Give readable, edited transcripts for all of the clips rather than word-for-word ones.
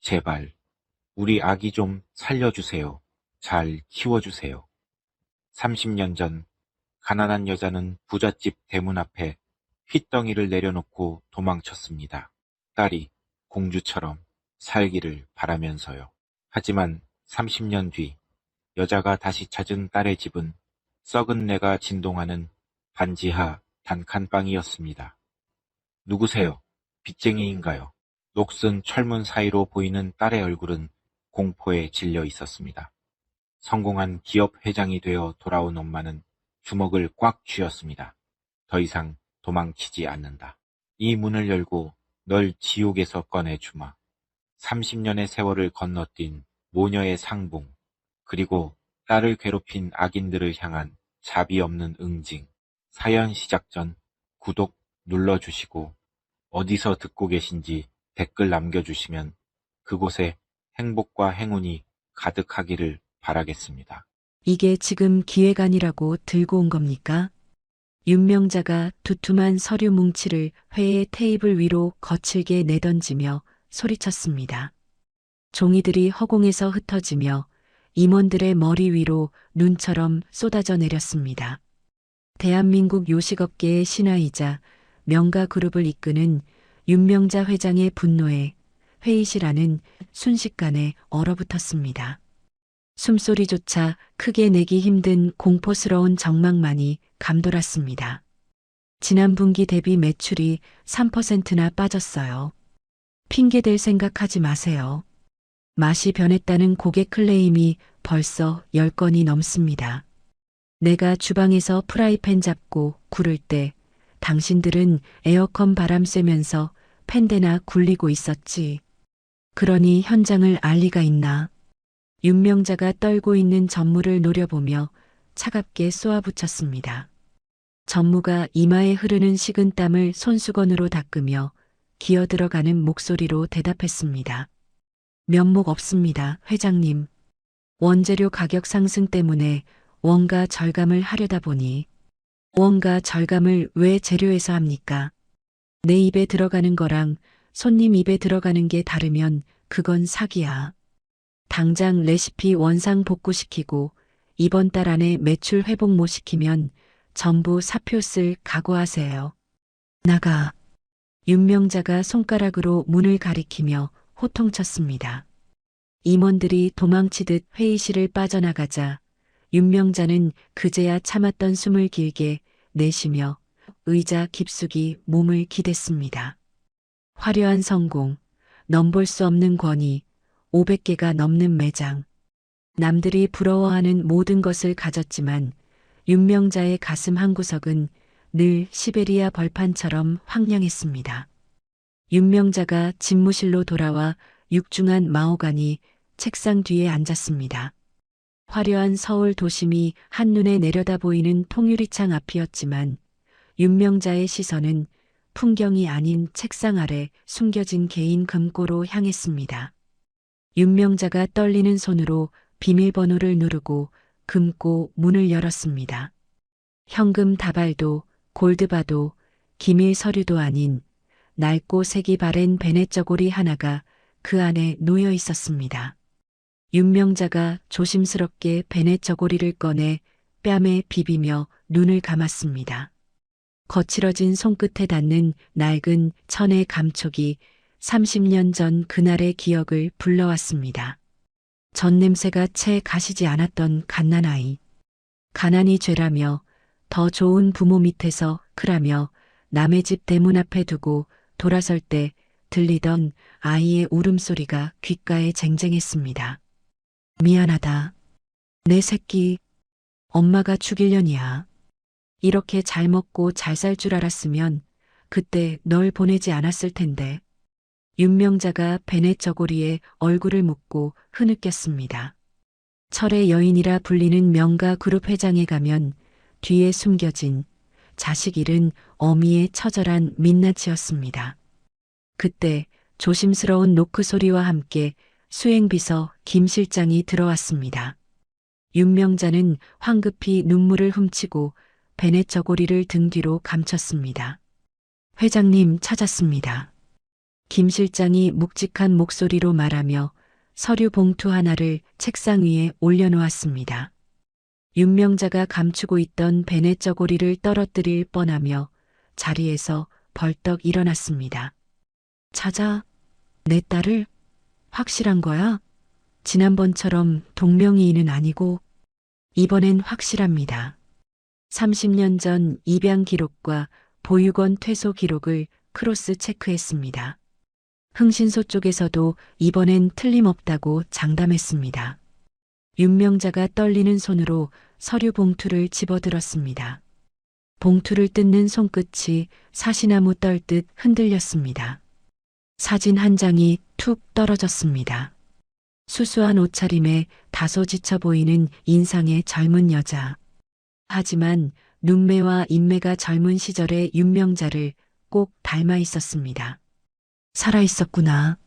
제발, 우리 아기 좀 살려주세요. 잘 키워주세요. 30년 전, 가난한 여자는 부잣집 대문 앞에 핏덩이를 내려놓고 도망쳤습니다. 딸이 공주처럼 살기를 바라면서요. 하지만 30년 뒤, 여자가 다시 찾은 딸의 집은 썩은 내가 진동하는 반지하 단칸방이었습니다. 누구세요? 빚쟁이인가요? 녹슨 철문 사이로 보이는 딸의 얼굴은 공포에 질려 있었습니다. 성공한 기업 회장이 되어 돌아온 엄마는 주먹을 꽉 쥐었습니다. 더 이상 도망치지 않는다. 이 문을 열고 널 지옥에서 꺼내주마. 30년의 세월을 건너뛴 모녀의 상봉, 그리고 딸을 괴롭힌 악인들을 향한 자비 없는 응징. 사연 시작 전 구독 눌러주시고 어디서 듣고 계신지 댓글 남겨주시면 그곳에 행복과 행운이 가득하기를 바라겠습니다. 이게 지금 기획안이라고 들고 온 겁니까? 윤명자가 두툼한 서류 뭉치를 회의 테이블 위로 거칠게 내던지며 소리쳤습니다. 종이들이 허공에서 흩어지며 임원들의 머리 위로 눈처럼 쏟아져 내렸습니다. 대한민국 요식업계의 신화이자 명가그룹을 이끄는 윤명자 회장의 분노에 회의실 안은 순식간에 얼어붙었습니다. 숨소리조차 크게 내기 힘든 공포스러운 정막만이 감돌았습니다. 지난 분기 대비 매출이 3%나 빠졌어요. 핑계댈 생각하지 마세요. 맛이 변했다는 고객 클레임이 벌써 10건이 넘습니다. 내가 주방에서 프라이팬 잡고 구를 때 당신들은 에어컨 바람 쐬면서 팬대나 굴리고 있었지. 그러니 현장을 알 리가 있나. 윤명자가 떨고 있는 전무를 노려보며 차갑게 쏘아붙였습니다. 전무가 이마에 흐르는 식은땀을 손수건으로 닦으며 기어들어가는 목소리로 대답했습니다. 면목 없습니다, 회장님. 원재료 가격 상승 때문에 원가 절감을 하려다 보니. 원가 절감을 왜 재료에서 합니까? 내 입에 들어가는 거랑 손님 입에 들어가는 게 다르면 그건 사기야. 당장 레시피 원상 복구시키고 이번 달 안에 매출 회복 못 시키면 전부 사표 쓸 각오하세요. 나가. 윤명자가 손가락으로 문을 가리키며 호통쳤습니다. 임원들이 도망치듯 회의실을 빠져나가자 윤명자는 그제야 참았던 숨을 길게 내쉬며 의자 깊숙이 몸을 기댔습니다. 화려한 성공, 넘볼 수 없는 권위, 500개가 넘는 매장. 남들이 부러워하는 모든 것을 가졌지만 윤명자의 가슴 한구석은 늘 시베리아 벌판처럼 황량했습니다. 윤명자가 집무실로 돌아와 육중한 마호간이 책상 뒤에 앉았습니다. 화려한 서울 도심이 한눈에 내려다 보이는 통유리창 앞이었지만 윤명자의 시선은 풍경이 아닌 책상 아래 숨겨진 개인 금고로 향했습니다. 윤명자가 떨리는 손으로 비밀번호를 누르고 금고 문을 열었습니다. 현금 다발도 골드바도 기밀 서류도 아닌 낡고 색이 바랜 베넷 저고리 하나가 그 안에 놓여 있었습니다. 윤명자가 조심스럽게 베넷 저고리를 꺼내 뺨에 비비며 눈을 감았습니다. 거칠어진 손끝에 닿는 낡은 천의 감촉이 30년 전 그날의 기억을 불러왔습니다. 전 냄새가 채 가시지 않았던 갓난아이. 가난이 죄라며 더 좋은 부모 밑에서 크라며 남의 집 대문 앞에 두고 돌아설 때 들리던 아이의 울음소리가 귓가에 쟁쟁했습니다. 미안하다. 내 새끼. 엄마가 죽일년이야. 이렇게 잘 먹고 잘 살 줄 알았으면 그때 널 보내지 않았을 텐데. 윤명자가 베넷 저고리에 얼굴을 묻고 흐느꼈습니다. 철의 여인이라 불리는 명가 그룹 회장에 가면 뒤에 숨겨진 자식 잃은 어미의 처절한 민낯이었습니다. 그때 조심스러운 노크 소리와 함께 수행비서 김 실장이 들어왔습니다. 윤명자는 황급히 눈물을 훔치고 베넷 저고리를 등 뒤로 감췄습니다. 회장님 찾았습니다. 김 실장이 묵직한 목소리로 말하며 서류 봉투 하나를 책상 위에 올려놓았습니다. 윤명자가 감추고 있던 베네 저고리를 떨어뜨릴 뻔하며 자리에서 벌떡 일어났습니다. 찾아, 내 딸을? 확실한 거야? 지난번처럼 동명이인은 아니고 이번엔 확실합니다. 30년 전 입양 기록과 보육원 퇴소 기록을 크로스 체크했습니다. 흥신소 쪽에서도 이번엔 틀림없다고 장담했습니다. 윤명자가 떨리는 손으로 서류 봉투를 집어들었습니다. 봉투를 뜯는 손끝이 사시나무 떨듯 흔들렸습니다. 사진 한 장이 툭 떨어졌습니다. 수수한 옷차림에 다소 지쳐 보이는 인상의 젊은 여자. 하지만 눈매와 인매가 젊은 시절의 윤명자를 꼭 닮아 있었습니다. 살아있었구나.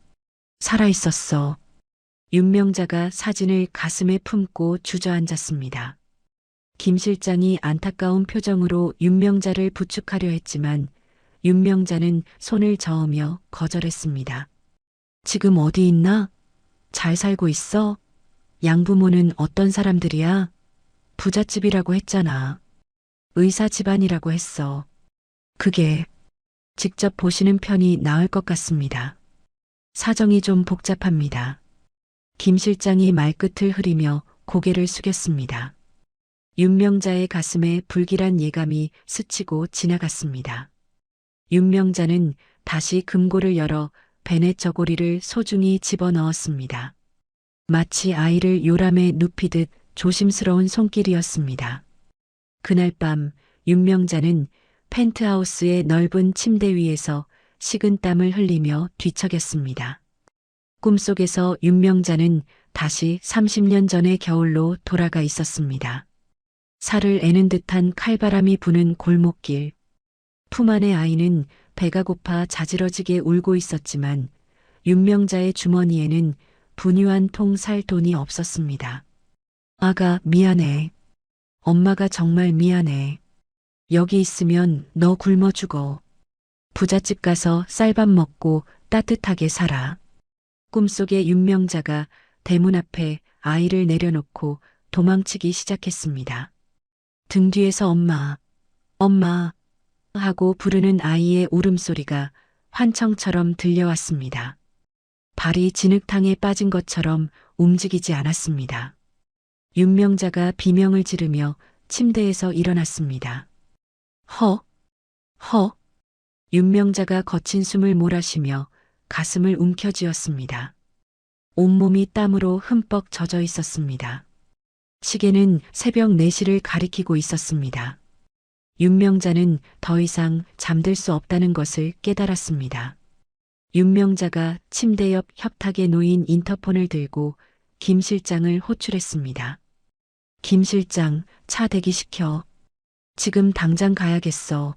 살아있었어. 윤명자가 사진을 가슴에 품고 주저앉았습니다. 김 실장이 안타까운 표정으로 윤명자를 부축하려 했지만 윤명자는 손을 저으며 거절했습니다. 지금 어디 있나? 잘 살고 있어? 양부모는 어떤 사람들이야? 부잣집이라고 했잖아. 의사 집안이라고 했어. 그게 직접 보시는 편이 나을 것 같습니다. 사정이 좀 복잡합니다. 김 실장이 말끝을 흐리며 고개를 숙였습니다. 윤명자의 가슴에 불길한 예감이 스치고 지나갔습니다. 윤명자는 다시 금고를 열어 베네 저고리를 소중히 집어넣었습니다. 마치 아이를 요람에 눕히듯 조심스러운 손길이었습니다. 그날 밤 윤명자는 펜트하우스의 넓은 침대 위에서 식은땀을 흘리며 뒤척였습니다. 꿈속에서 윤명자는 다시 30년 전의 겨울로 돌아가 있었습니다. 살을 애는 듯한 칼바람이 부는 골목길. 품 안의 아이는 배가 고파 자지러지게 울고 있었지만 윤명자의 주머니에는 분유한 통 살 돈이 없었습니다. 아가, 미안해. 엄마가 정말 미안해. 여기 있으면 너 굶어 죽어. 부잣집 가서 쌀밥 먹고 따뜻하게 살아. 꿈속의 윤명자가 대문 앞에 아이를 내려놓고 도망치기 시작했습니다. 등 뒤에서 엄마, 엄마 하고 부르는 아이의 울음소리가 환청처럼 들려왔습니다. 발이 진흙탕에 빠진 것처럼 움직이지 않았습니다. 윤명자가 비명을 지르며 침대에서 일어났습니다. 허, 허. 윤명자가 거친 숨을 몰아쉬며 가슴을 움켜쥐었습니다. 온몸이 땀으로 흠뻑 젖어 있었습니다. 시계는 새벽 4시를 가리키고 있었습니다. 윤명자는 더 이상 잠들 수 없다는 것을 깨달았습니다. 윤명자가 침대 옆 협탁에 놓인 인터폰을 들고 김 실장을 호출했습니다. 김 실장, 차 대기시켜. 지금 당장 가야겠어.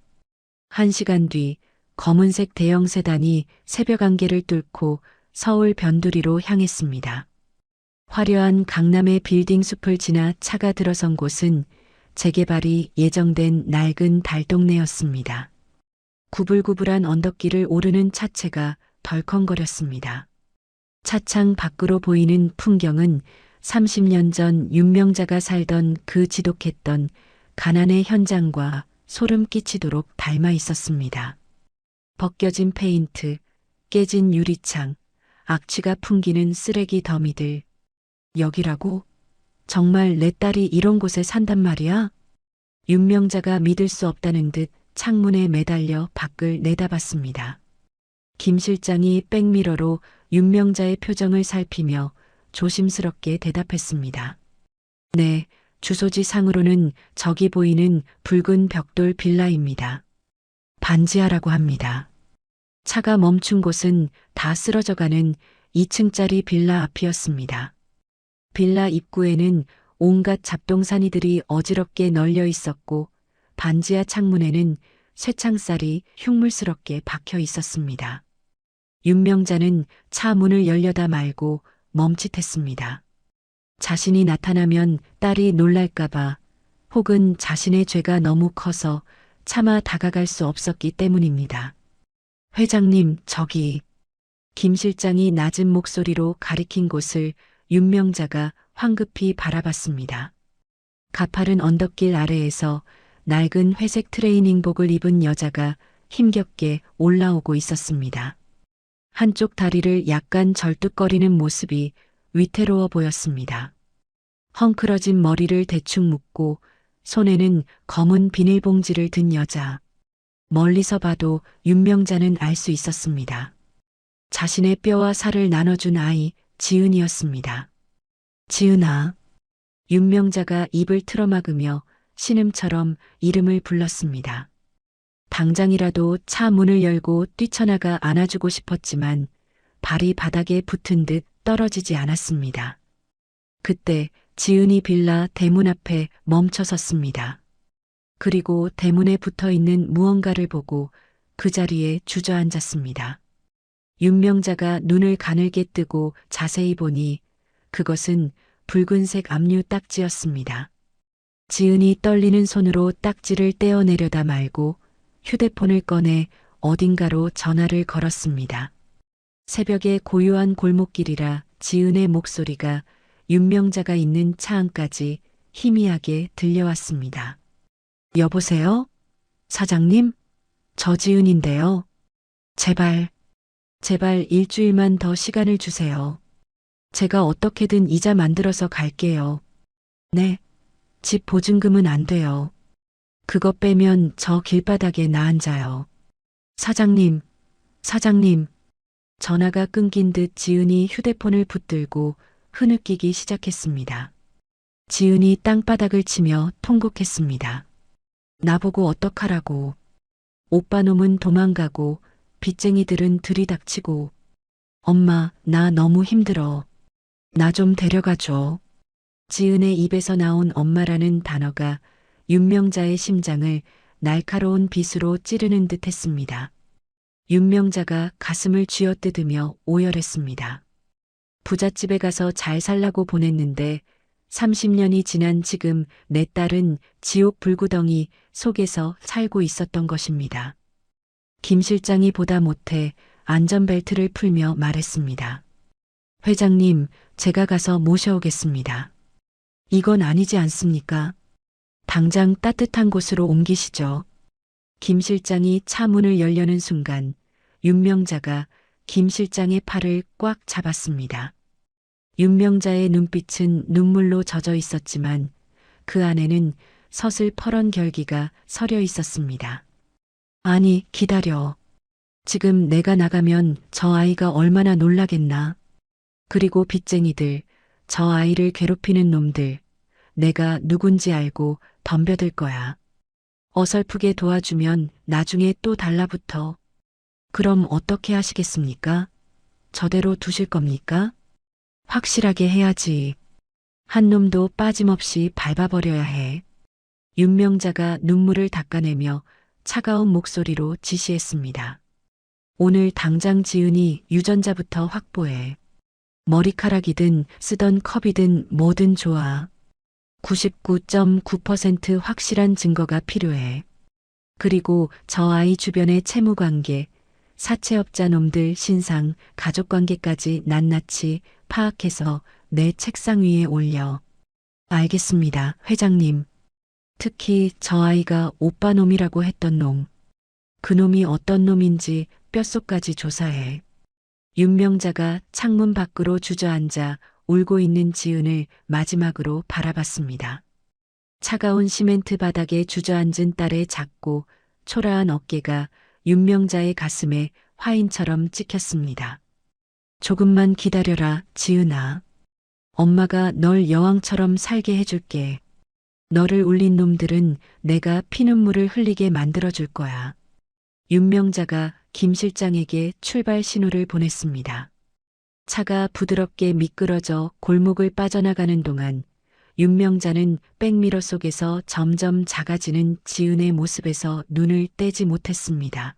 1시간 뒤 검은색 대형 세단이 새벽 안개를 뚫고 서울 변두리로 향했습니다. 화려한 강남의 빌딩 숲을 지나 차가 들어선 곳은 재개발이 예정된 낡은 달동네였습니다. 구불구불한 언덕길을 오르는 차체가 덜컹거렸습니다. 차창 밖으로 보이는 풍경은 30년 전 윤명자가 살던 그 지독했던 가난의 현장과 소름 끼치도록 닮아 있었습니다. 벗겨진 페인트, 깨진 유리창, 악취가 풍기는 쓰레기 더미들. 여기라고? 정말 내 딸이 이런 곳에 산단 말이야? 윤명자가 믿을 수 없다는 듯 창문에 매달려 밖을 내다봤습니다. 김 실장이 백미러로 윤명자의 표정을 살피며 조심스럽게 대답했습니다. 네, 주소지 상으로는 저기 보이는 붉은 벽돌 빌라입니다. 반지하라고 합니다. 차가 멈춘 곳은 다 쓰러져가는 2층짜리 빌라 앞이었습니다. 빌라 입구에는 온갖 잡동사니들이 어지럽게 널려 있었고 반지하 창문에는 쇠창살이 흉물스럽게 박혀 있었습니다. 윤명자는 차 문을 열려다 말고 멈칫했습니다. 자신이 나타나면 딸이 놀랄까봐 혹은 자신의 죄가 너무 커서 차마 다가갈 수 없었기 때문입니다. 회장님, 저기 김 실장이 낮은 목소리로 가리킨 곳을 윤명자가 황급히 바라봤습니다. 가파른 언덕길 아래에서 낡은 회색 트레이닝복을 입은 여자가 힘겹게 올라오고 있었습니다. 한쪽 다리를 약간 절뚝거리는 모습이 위태로워 보였습니다. 헝클어진 머리를 대충 묶고 손에는 검은 비닐봉지를 든 여자. 멀리서 봐도 윤명자는 알 수 있었습니다. 자신의 뼈와 살을 나눠준 아이 지은이었습니다. 지은아. 윤명자가 입을 틀어막으며 신음처럼 이름을 불렀습니다. 당장이라도 차 문을 열고 뛰쳐나가 안아주고 싶었지만 발이 바닥에 붙은 듯 떨어지지 않았습니다. 그때 지은이 빌라 대문 앞에 멈춰 섰습니다. 그리고 대문에 붙어 있는 무언가를 보고 그 자리에 주저앉았습니다. 윤명자가 눈을 가늘게 뜨고 자세히 보니 그것은 붉은색 압류 딱지였습니다. 지은이 떨리는 손으로 딱지를 떼어내려다 말고 휴대폰을 꺼내 어딘가로 전화를 걸었습니다. 새벽의 고요한 골목길이라 지은의 목소리가 윤명자가 있는 차 안까지 희미하게 들려왔습니다. 여보세요? 사장님? 저 지은인데요. 제발 일주일만 더 시간을 주세요. 제가 어떻게든 이자 만들어서 갈게요. 네, 집 보증금은 안 돼요. 그거 빼면 저 길바닥에 나 앉아요. 사장님. 전화가 끊긴 듯 지은이 휴대폰을 붙들고 흐느끼기 시작했습니다. 지은이 땅바닥을 치며 통곡했습니다. 나보고 어떡하라고. 오빠 놈은 도망가고 빚쟁이들은 들이닥치고. 엄마, 나 너무 힘들어. 나 좀 데려가줘. 지은의 입에서 나온 엄마라는 단어가 윤명자의 심장을 날카로운 빗으로 찌르는 듯 했습니다. 윤명자가 가슴을 쥐어뜯으며 오열했습니다. 부잣집에 가서 잘 살라고 보냈는데 30년이 지난 지금 내 딸은 지옥 불구덩이 속에서 살고 있었던 것입니다. 김 실장이 보다 못해 안전벨트를 풀며 말했습니다. 회장님, 제가 가서 모셔오겠습니다. 이건 아니지 않습니까? 당장 따뜻한 곳으로 옮기시죠. 김 실장이 차 문을 열려는 순간 윤명자가 김 실장의 팔을 꽉 잡았습니다. 윤명자의 눈빛은 눈물로 젖어 있었지만 그 안에는 서슬퍼런 결기가 서려 있었습니다. 아니, 기다려. 지금 내가 나가면 저 아이가 얼마나 놀라겠나. 그리고 빚쟁이들, 저 아이를 괴롭히는 놈들, 내가 누군지 알고 덤벼들 거야. 어설프게 도와주면 나중에 또 달라붙어. 그럼 어떻게 하시겠습니까? 저대로 두실 겁니까? 확실하게 해야지. 한 놈도 빠짐없이 밟아버려야 해. 윤명자가 눈물을 닦아내며 차가운 목소리로 지시했습니다. 오늘 당장 지은이 유전자부터 확보해. 머리카락이든 쓰던 컵이든 뭐든 좋아. 99.9% 확실한 증거가 필요해. 그리고 저 아이 주변의 채무관계, 사채업자 놈들 신상, 가족관계까지 낱낱이 파악해서 내 책상 위에 올려. 알겠습니다, 회장님. 특히 저 아이가 오빠 놈이라고 했던 놈. 그 놈이 어떤 놈인지 뼛속까지 조사해. 윤명자가 창문 밖으로 주저앉아 울고 있는 지은을 마지막으로 바라봤습니다. 차가운 시멘트 바닥에 주저앉은 딸의 작고 초라한 어깨가 윤명자의 가슴에 화인처럼 찍혔습니다. 조금만 기다려라, 지은아. 엄마가 널 여왕처럼 살게 해줄게. 너를 울린 놈들은 내가 피눈물을 흘리게 만들어줄 거야. 윤명자가 김 실장에게 출발 신호를 보냈습니다. 차가 부드럽게 미끄러져 골목을 빠져나가는 동안 윤명자는 백미러 속에서 점점 작아지는 지은의 모습에서 눈을 떼지 못했습니다.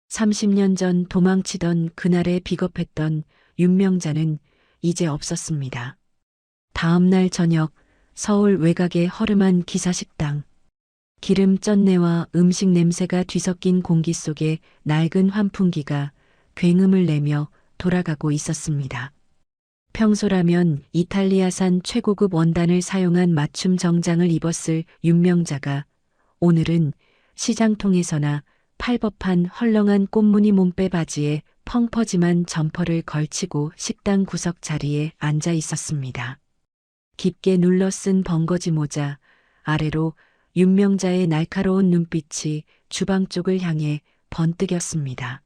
30년 전 도망치던 그날의 비겁했던 윤명자는 이제 없었습니다. 다음 날 저녁 서울 외곽의 허름한 기사식당. 기름 쩐내와 음식 냄새가 뒤섞인 공기 속에 낡은 환풍기가 굉음을 내며 돌아가고 있었습니다. 평소라면 이탈리아산 최고급 원단을 사용한 맞춤 정장을 입었을 윤명자가 오늘은 시장통에서나 팔법한 헐렁한 꽃무늬 몸빼 바지에 펑퍼짐한 점퍼를 걸치고 식당 구석 자리에 앉아 있었습니다. 깊게 눌러 쓴 벙거지 모자, 아래로 윤명자의 날카로운 눈빛이 주방 쪽을 향해 번뜩였습니다.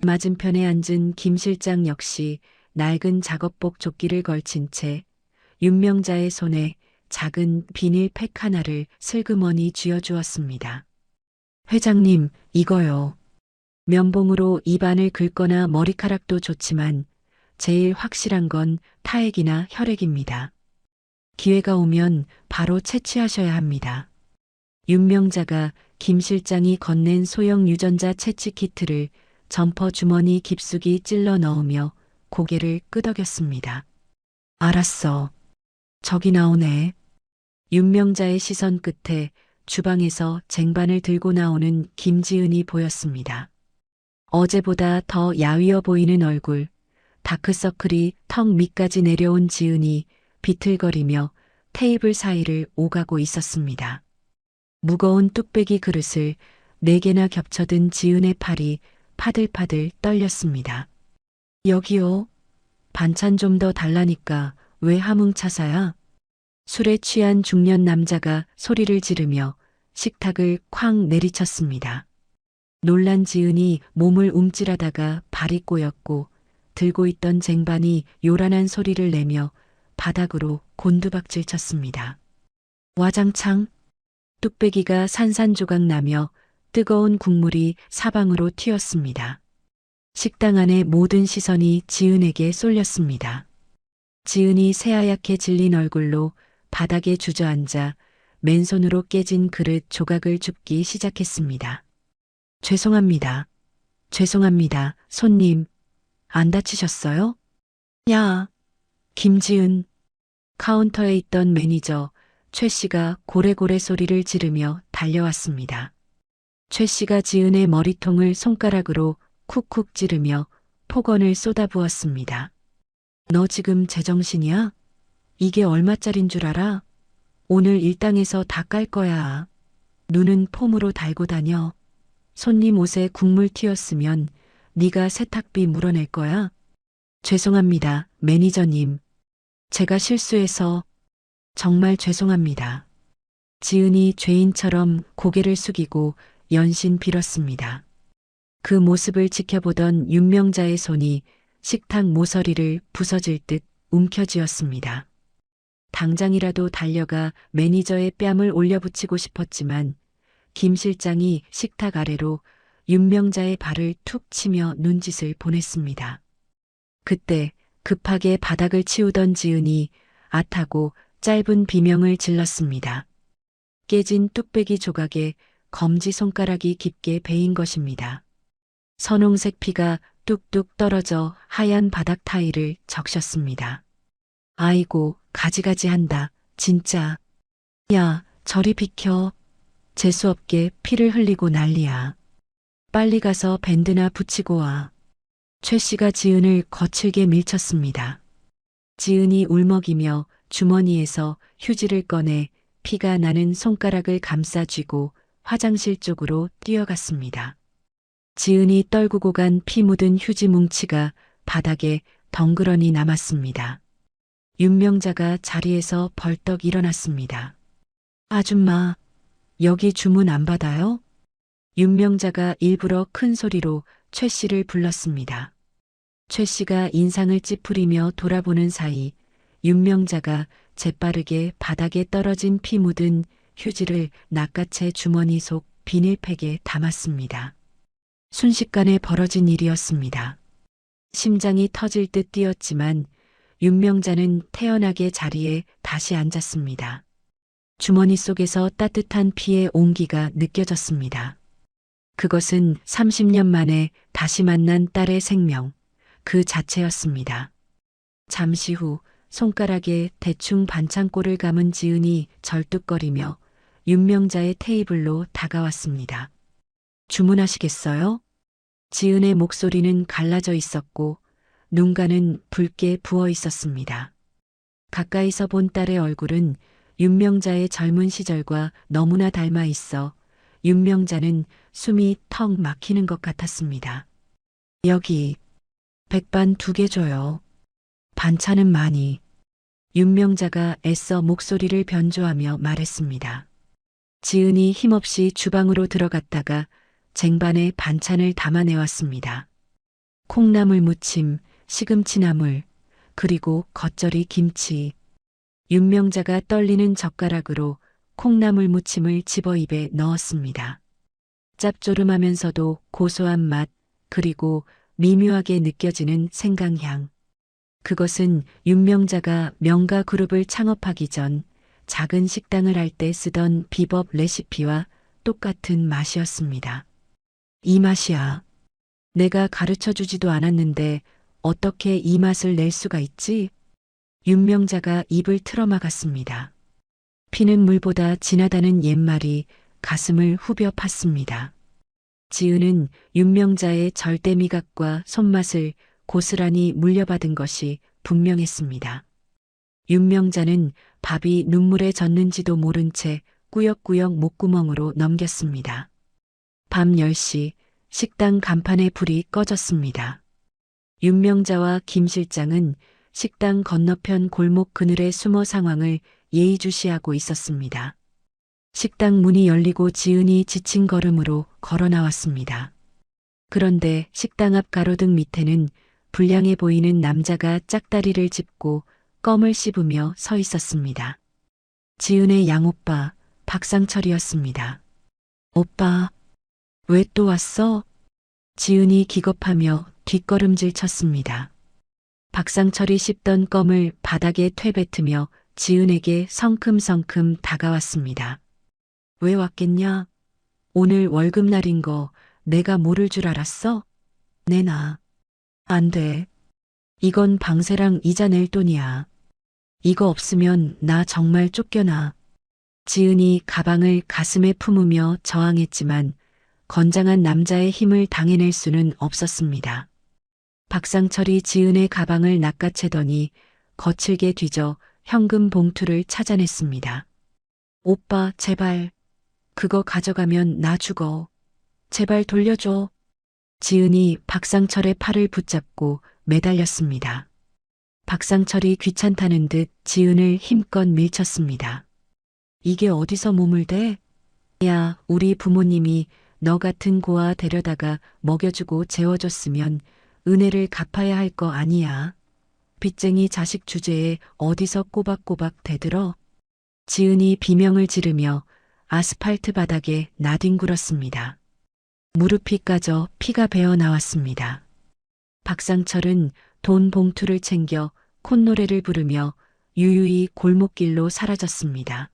맞은편에 앉은 김 실장 역시 낡은 작업복 조끼를 걸친 채 윤명자의 손에 작은 비닐팩 하나를 슬그머니 쥐어주었습니다. 회장님, 이거요. 면봉으로 입안을 긁거나 머리카락도 좋지만 제일 확실한 건 타액이나 혈액입니다. 기회가 오면 바로 채취하셔야 합니다. 윤명자가 김 실장이 건넨 소형 유전자 채취 키트를 점퍼 주머니 깊숙이 찔러 넣으며 고개를 끄덕였습니다. 알았어. 저기 나오네. 윤명자의 시선 끝에 주방에서 쟁반을 들고 나오는 김지은이 보였습니다. 어제보다 더 야위어 보이는 얼굴, 다크서클이 턱 밑까지 내려온 지은이 비틀거리며 테이블 사이를 오가고 있었습니다. 무거운 뚝배기 그릇을 4개나 겹쳐든 지은의 팔이 파들파들 떨렸습니다. 여기요. 반찬 좀 더 달라니까 왜 하뭉차사야? 술에 취한 중년 남자가 소리를 지르며 식탁을 쾅 내리쳤습니다. 놀란 지은이 몸을 움찔하다가 발이 꼬였고 들고 있던 쟁반이 요란한 소리를 내며 바닥으로 곤두박질 쳤습니다. 와장창 뚝배기가 산산조각 나며 뜨거운 국물이 사방으로 튀었습니다. 식당 안의 모든 시선이 지은에게 쏠렸습니다. 지은이 새하얗게 질린 얼굴로 바닥에 주저앉아 맨손으로 깨진 그릇 조각을 줍기 시작했습니다. 죄송합니다. 죄송합니다. 손님, 안 다치셨어요? 야, 김지은. 카운터에 있던 매니저 최 씨가 고래고래 소리를 지르며 달려왔습니다. 최 씨가 지은의 머리통을 손가락으로 쿡쿡 찌르며 폭언을 쏟아부었습니다. 너 지금 제정신이야? 이게 얼마짜린 줄 알아? 오늘 일당에서 다 깔 거야. 눈은 폼으로 달고 다녀. 손님 옷에 국물 튀었으면 네가 세탁비 물어낼 거야. 죄송합니다, 매니저님. 제가 실수해서 정말 죄송합니다. 지은이 죄인처럼 고개를 숙이고 연신 빌었습니다. 그 모습을 지켜보던 윤명자의 손이 식탁 모서리를 부서질 듯 움켜쥐었습니다. 당장이라도 달려가 매니저의 뺨을 올려붙이고 싶었지만 김 실장이 식탁 아래로 윤명자의 발을 툭 치며 눈짓을 보냈습니다. 그때 급하게 바닥을 치우던 지은이 앗하고 짧은 비명을 질렀습니다. 깨진 뚝배기 조각에 검지손가락이 깊게 베인 것입니다. 선홍색 피가 뚝뚝 떨어져 하얀 바닥 타일을 적셨습니다. 아이고, 가지가지 한다, 진짜. 야, 저리 비켜. 재수없게 피를 흘리고 난리야. 빨리 가서 밴드나 붙이고 와. 최 씨가 지은을 거칠게 밀쳤습니다. 지은이 울먹이며 주머니에서 휴지를 꺼내 피가 나는 손가락을 감싸쥐고 화장실 쪽으로 뛰어갔습니다. 지은이 떨구고 간 피 묻은 휴지 뭉치가 바닥에 덩그러니 남았습니다. 윤명자가 자리에서 벌떡 일어났습니다. 아줌마, 여기 주문 안 받아요? 윤명자가 일부러 큰 소리로 최 씨를 불렀습니다. 최 씨가 인상을 찌푸리며 돌아보는 사이 윤명자가 재빠르게 바닥에 떨어진 피 묻은 휴지를 낚아채 주머니 속 비닐팩에 담았습니다. 순식간에 벌어진 일이었습니다. 심장이 터질 듯 뛰었지만 윤명자는 태연하게 자리에 다시 앉았습니다. 주머니 속에서 따뜻한 피의 온기가 느껴졌습니다. 그것은 30년 만에 다시 만난 딸의 생명, 그 자체였습니다. 잠시 후 손가락에 대충 반창고를 감은 지은이 절뚝거리며 윤명자의 테이블로 다가왔습니다. 주문하시겠어요? 지은의 목소리는 갈라져 있었고 눈가는 붉게 부어 있었습니다. 가까이서 본 딸의 얼굴은 윤명자의 젊은 시절과 너무나 닮아 있어 윤명자는 숨이 턱 막히는 것 같았습니다. 여기 백반 2개 줘요. 반찬은 많이. 윤명자가 애써 목소리를 변조하며 말했습니다. 지은이 힘없이 주방으로 들어갔다가 쟁반에 반찬을 담아내왔습니다. 콩나물 무침, 시금치나물, 그리고 겉절이 김치. 윤명자가 떨리는 젓가락으로 콩나물 무침을 집어 입에 넣었습니다. 짭조름하면서도 고소한 맛, 그리고 미묘하게 느껴지는 생강향. 그것은 윤명자가 명가 그룹을 창업하기 전 작은 식당을 할 때 쓰던 비법 레시피와 똑같은 맛이었습니다. 이 맛이야. 내가 가르쳐 주지도 않았는데 어떻게 이 맛을 낼 수가 있지? 윤명자가 입을 틀어막았습니다. 피는 물보다 진하다는 옛말이 가슴을 후벼 팠습니다. 지은은 윤명자의 절대 미각과 손맛을 고스란히 물려받은 것이 분명했습니다. 윤명자는 밥이 눈물에 젖는지도 모른 채 꾸역꾸역 목구멍으로 넘겼습니다. 밤 10시 식당 간판의 불이 꺼졌습니다. 윤명자와 김 실장은 식당 건너편 골목 그늘에 숨어 상황을 예의주시하고 있었습니다. 식당 문이 열리고 지은이 지친 걸음으로 걸어 나왔습니다. 그런데 식당 앞 가로등 밑에는 불량해 보이는 남자가 짝다리를 짚고 껌을 씹으며 서 있었습니다. 지은의 양오빠 박상철이었습니다. 오빠, 왜 또 왔어? 지은이 기겁하며 뒷걸음질 쳤습니다. 박상철이 씹던 껌을 바닥에 퇴뱉으며 지은에게 성큼성큼 다가왔습니다. 왜 왔겠냐? 오늘 월급날인 거 내가 모를 줄 알았어? 내놔. 안 돼. 이건 방세랑 이자 낼 돈이야. 이거 없으면 나 정말 쫓겨나. 지은이 가방을 가슴에 품으며 저항했지만 건장한 남자의 힘을 당해낼 수는 없었습니다. 박상철이 지은의 가방을 낚아채더니 거칠게 뒤져 현금 봉투를 찾아냈습니다. 오빠, 제발. 그거 가져가면 나 죽어. 제발 돌려줘. 지은이 박상철의 팔을 붙잡고 매달렸습니다. 박상철이 귀찮다는 듯 지은을 힘껏 밀쳤습니다. 이게 어디서 몸을 대? 야, 우리 부모님이 너 같은 고아 데려다가 먹여주고 재워줬으면 은혜를 갚아야 할 거 아니야. 빚쟁이 자식 주제에 어디서 꼬박꼬박 대들어? 지은이 비명을 지르며 아스팔트 바닥에 나뒹굴었습니다. 무릎이 까져 피가 배어 나왔습니다. 박상철은 돈 봉투를 챙겨 콧노래를 부르며 유유히 골목길로 사라졌습니다.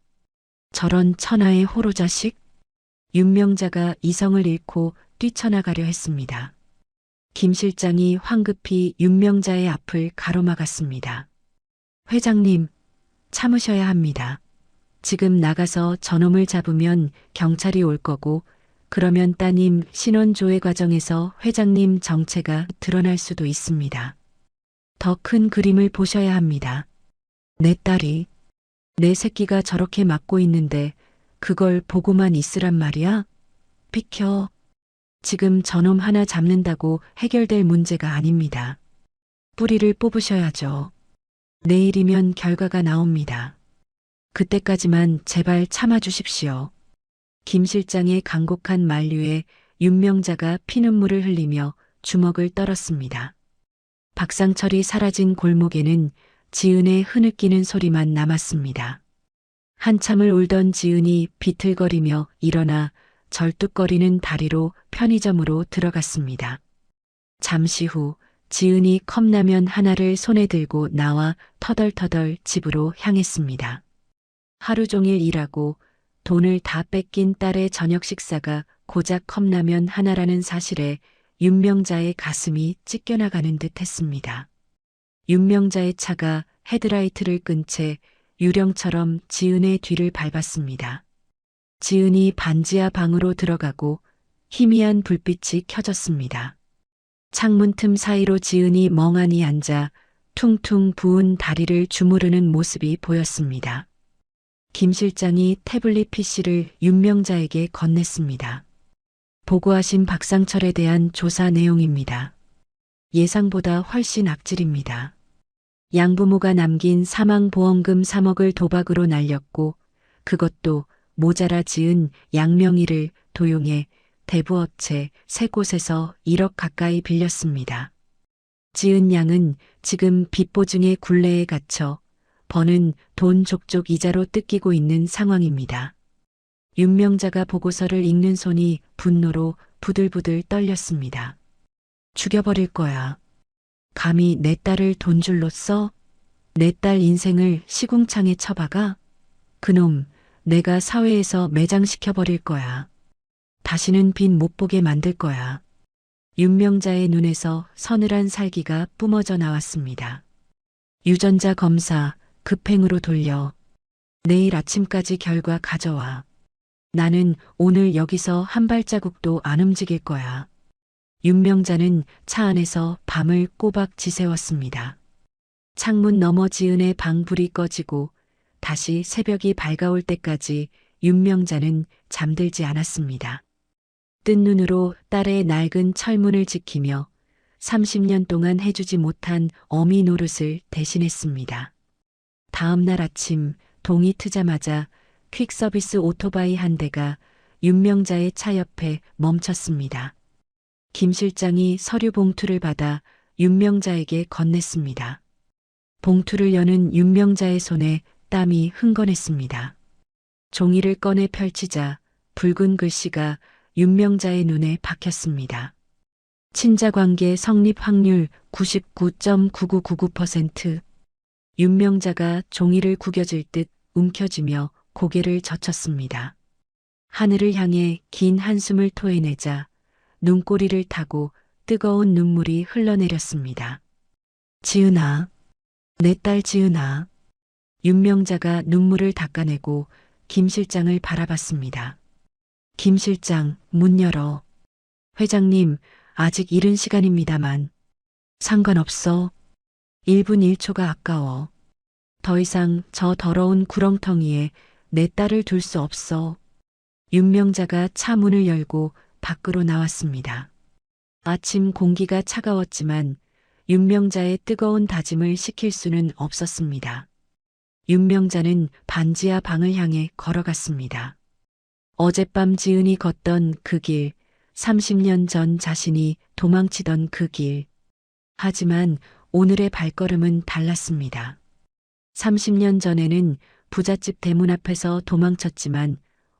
저런 천하의 호로자식? 윤명자가 이성을 잃고 뛰쳐나가려 했습니다. 김 실장이 황급히 윤명자의 앞을 가로막았습니다. 회장님, 참으셔야 합니다. 지금 나가서 저놈을 잡으면 경찰이 올 거고 그러면 따님 신원 조회 과정에서 회장님 정체가 드러날 수도 있습니다. 더 큰 그림을 보셔야 합니다. 내 딸이, 내 새끼가 저렇게 맞고 있는데 그걸 보고만 있으란 말이야? 비켜. 지금 저놈 하나 잡는다고 해결될 문제가 아닙니다. 뿌리를 뽑으셔야죠. 내일이면 결과가 나옵니다. 그때까지만 제발 참아주십시오. 김 실장의 간곡한 만류에 윤명자가 피눈물을 흘리며 주먹을 떨었습니다. 박상철이 사라진 골목에는 지은의 흐느끼는 소리만 남았습니다. 한참을 울던 지은이 비틀거리며 일어나 절뚝거리는 다리로 편의점으로 들어갔습니다. 잠시 후 지은이 컵라면 하나를 손에 들고 나와 터덜터덜 집으로 향했습니다. 하루 종일 일하고 돈을 다 뺏긴 딸의 저녁 식사가 고작 컵라면 하나라는 사실에 윤명자의 가슴이 찢겨나가는 듯 했습니다. 윤명자의 차가 헤드라이트를 끈 채 유령처럼 지은의 뒤를 밟았습니다. 지은이 반지하 방으로 들어가고 희미한 불빛이 켜졌습니다. 창문 틈 사이로 지은이 멍하니 앉아 퉁퉁 부은 다리를 주무르는 모습이 보였습니다. 김 실장이 태블릿 PC를 윤명자에게 건넸습니다. 보고하신 박상철에 대한 조사 내용입니다. 예상보다 훨씬 악질입니다. 양부모가 남긴 사망보험금 3억을 도박으로 날렸고 그것도 모자라 지은 양명희를 도용해 대부업체 3곳에서 1억 가까이 빌렸습니다. 지은 양은 지금 빚보증의 굴레에 갇혀 버는 돈 족족 이자로 뜯기고 있는 상황입니다. 윤명자가 보고서를 읽는 손이 분노로 부들부들 떨렸습니다. 죽여버릴 거야. 감히 내 딸을 돈줄로 써? 내 딸 인생을 시궁창에 쳐박아? 그놈, 내가 사회에서 매장시켜버릴 거야. 다시는 빚 못 보게 만들 거야. 윤명자의 눈에서 서늘한 살기가 뿜어져 나왔습니다. 유전자 검사 급행으로 돌려. 내일 아침까지 결과 가져와. 나는 오늘 여기서 한 발자국도 안 움직일 거야. 윤명자는 차 안에서 밤을 꼬박 지새웠습니다. 창문 너머 지은의 방 불이 꺼지고 다시 새벽이 밝아올 때까지 윤명자는 잠들지 않았습니다. 뜬 눈으로 딸의 낡은 철문을 지키며 30년 동안 해주지 못한 어미 노릇을 대신했습니다. 다음 날 아침 동이 트자마자 퀵서비스 오토바이 한 대가 윤명자의 차 옆에 멈췄습니다. 김 실장이 서류 봉투를 받아 윤명자에게 건넸습니다. 봉투를 여는 윤명자의 손에 땀이 흥건했습니다. 종이를 꺼내 펼치자 붉은 글씨가 윤명자의 눈에 박혔습니다. 친자관계 성립 확률 99.9999%. 윤명자가 종이를 구겨질 듯 움켜쥐며 고개를 젖혔습니다. 하늘을 향해 긴 한숨을 토해내자 눈꼬리를 타고 뜨거운 눈물이 흘러내렸습니다. 지은아, 내 딸 지은아. 윤명자가 눈물을 닦아내고 김 실장을 바라봤습니다. 김 실장, 문 열어. 회장님, 아직 이른 시간입니다만. 상관없어. 1분 1초가 아까워. 더 이상 저 더러운 구렁텅이에 내 딸을 둘 수 없어. 윤명자가 차 문을 열고 밖으로 나왔습니다. 아침 공기가 차가웠지만 윤명자의 뜨거운 다짐을 식힐 수는 없었습니다. 윤명자는 반지하 방을 향해 걸어갔습니다. 어젯밤 지은이 걷던 그 길, 30년 전 자신이 도망치던 그 길. 하지만 오늘의 발걸음은 달랐습니다. 30년 전에는 부잣집 대문 앞에서 도망쳤지만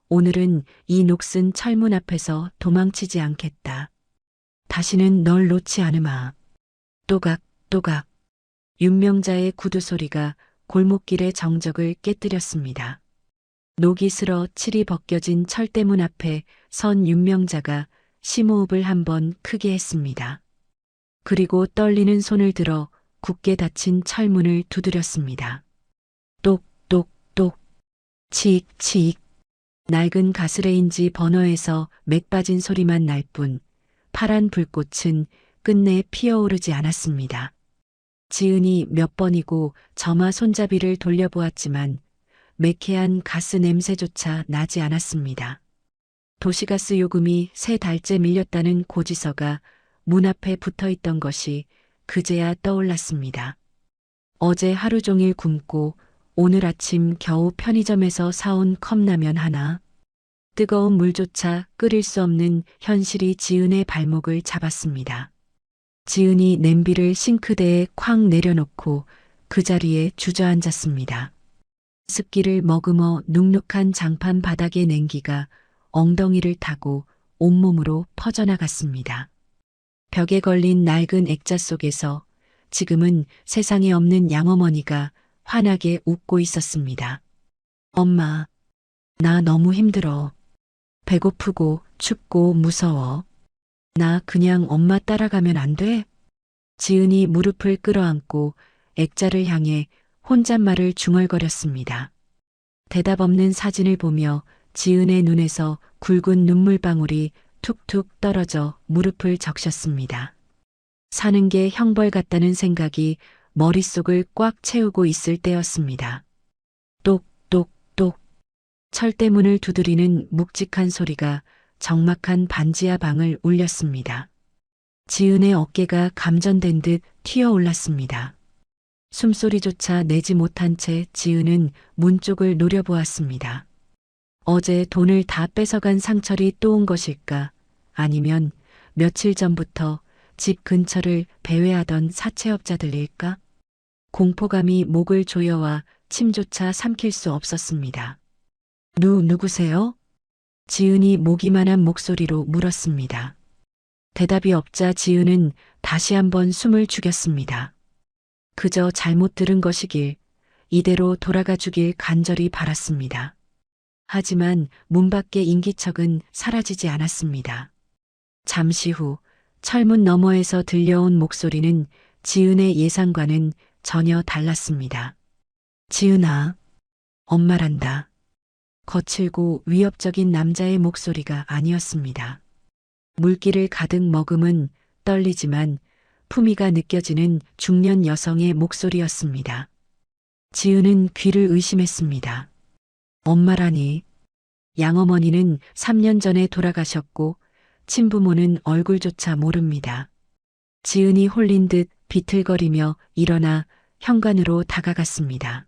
오늘은 이 녹슨 철문 앞에서 도망치지 않겠다. 다시는 널 놓지 않으마. 또각, 또각. 윤명자의 구두 소리가 골목길의 정적을 깨뜨렸습니다. 녹이 슬어 칠이 벗겨진 철대문 앞에 선 윤명자가 심호흡을 한번 크게 했습니다. 그리고 떨리는 손을 들어 굳게 닫힌 철문을 두드렸습니다. 똑, 똑, 똑. 치익, 치익. 낡은 가스레인지 버너에서 맥 빠진 소리만 날 뿐 파란 불꽃은 끝내 피어오르지 않았습니다. 지은이 몇 번이고 점화 손잡이를 돌려보았지만 매캐한 가스 냄새조차 나지 않았습니다. 도시가스 요금이 3달째 밀렸다는 고지서가 문 앞에 붙어 있던 것이 그제야 떠올랐습니다. 어제 하루 종일 굶고 오늘 아침 겨우 편의점에서 사온 컵라면 하나. 뜨거운 물조차 끓일 수 없는 현실이 지은의 발목을 잡았습니다. 지은이 냄비를 싱크대에 쾅 내려놓고 그 자리에 주저앉았습니다. 습기를 머금어 눅눅한 장판 바닥의 냉기가 엉덩이를 타고 온몸으로 퍼져나갔습니다. 벽에 걸린 낡은 액자 속에서 지금은 세상에 없는 양어머니가 환하게 웃고 있었습니다. 엄마, 나 너무 힘들어. 배고프고 춥고 무서워. 나 그냥 엄마 따라가면 안 돼? 지은이 무릎을 끌어안고 액자를 향해 혼잣말을 중얼거렸습니다. 대답 없는 사진을 보며 지은의 눈에서 굵은 눈물방울이 툭툭 떨어져 무릎을 적셨습니다. 사는 게 형벌 같다는 생각이 머릿속을 꽉 채우고 있을 때였습니다. 똑똑똑. 철대문을 두드리는 묵직한 소리가 적막한 반지하 방을 울렸습니다. 지은의 어깨가 감전된 듯 튀어올랐습니다. 숨소리조차 내지 못한 채 지은은 문 쪽을 노려보았습니다. 어제 돈을 다 뺏어간 상철이 또 온 것일까? 아니면 며칠 전부터 집 근처를 배회하던 사채업자들일까? 공포감이 목을 조여와 침조차 삼킬 수 없었습니다. 누구세요? 지은이 모기만한 목소리로 물었습니다. 대답이 없자 지은은 다시 한번 숨을 죽였습니다. 그저 잘못 들은 것이길, 이대로 돌아가 주길 간절히 바랐습니다. 하지만 문 밖의 인기척은 사라지지 않았습니다. 잠시 후 철문 너머에서 들려온 목소리는 지은의 예상과는 전혀 달랐습니다. 지은아, 엄마란다. 거칠고 위협적인 남자의 목소리가 아니었습니다. 물기를 가득 머금은 떨리지만 품위가 느껴지는 중년 여성의 목소리였습니다. 지은은 귀를 의심했습니다. 엄마라니. 양어머니는 3년 전에 돌아가셨고 친부모는 얼굴조차 모릅니다. 지은이 홀린 듯 비틀거리며 일어나 현관으로 다가갔습니다.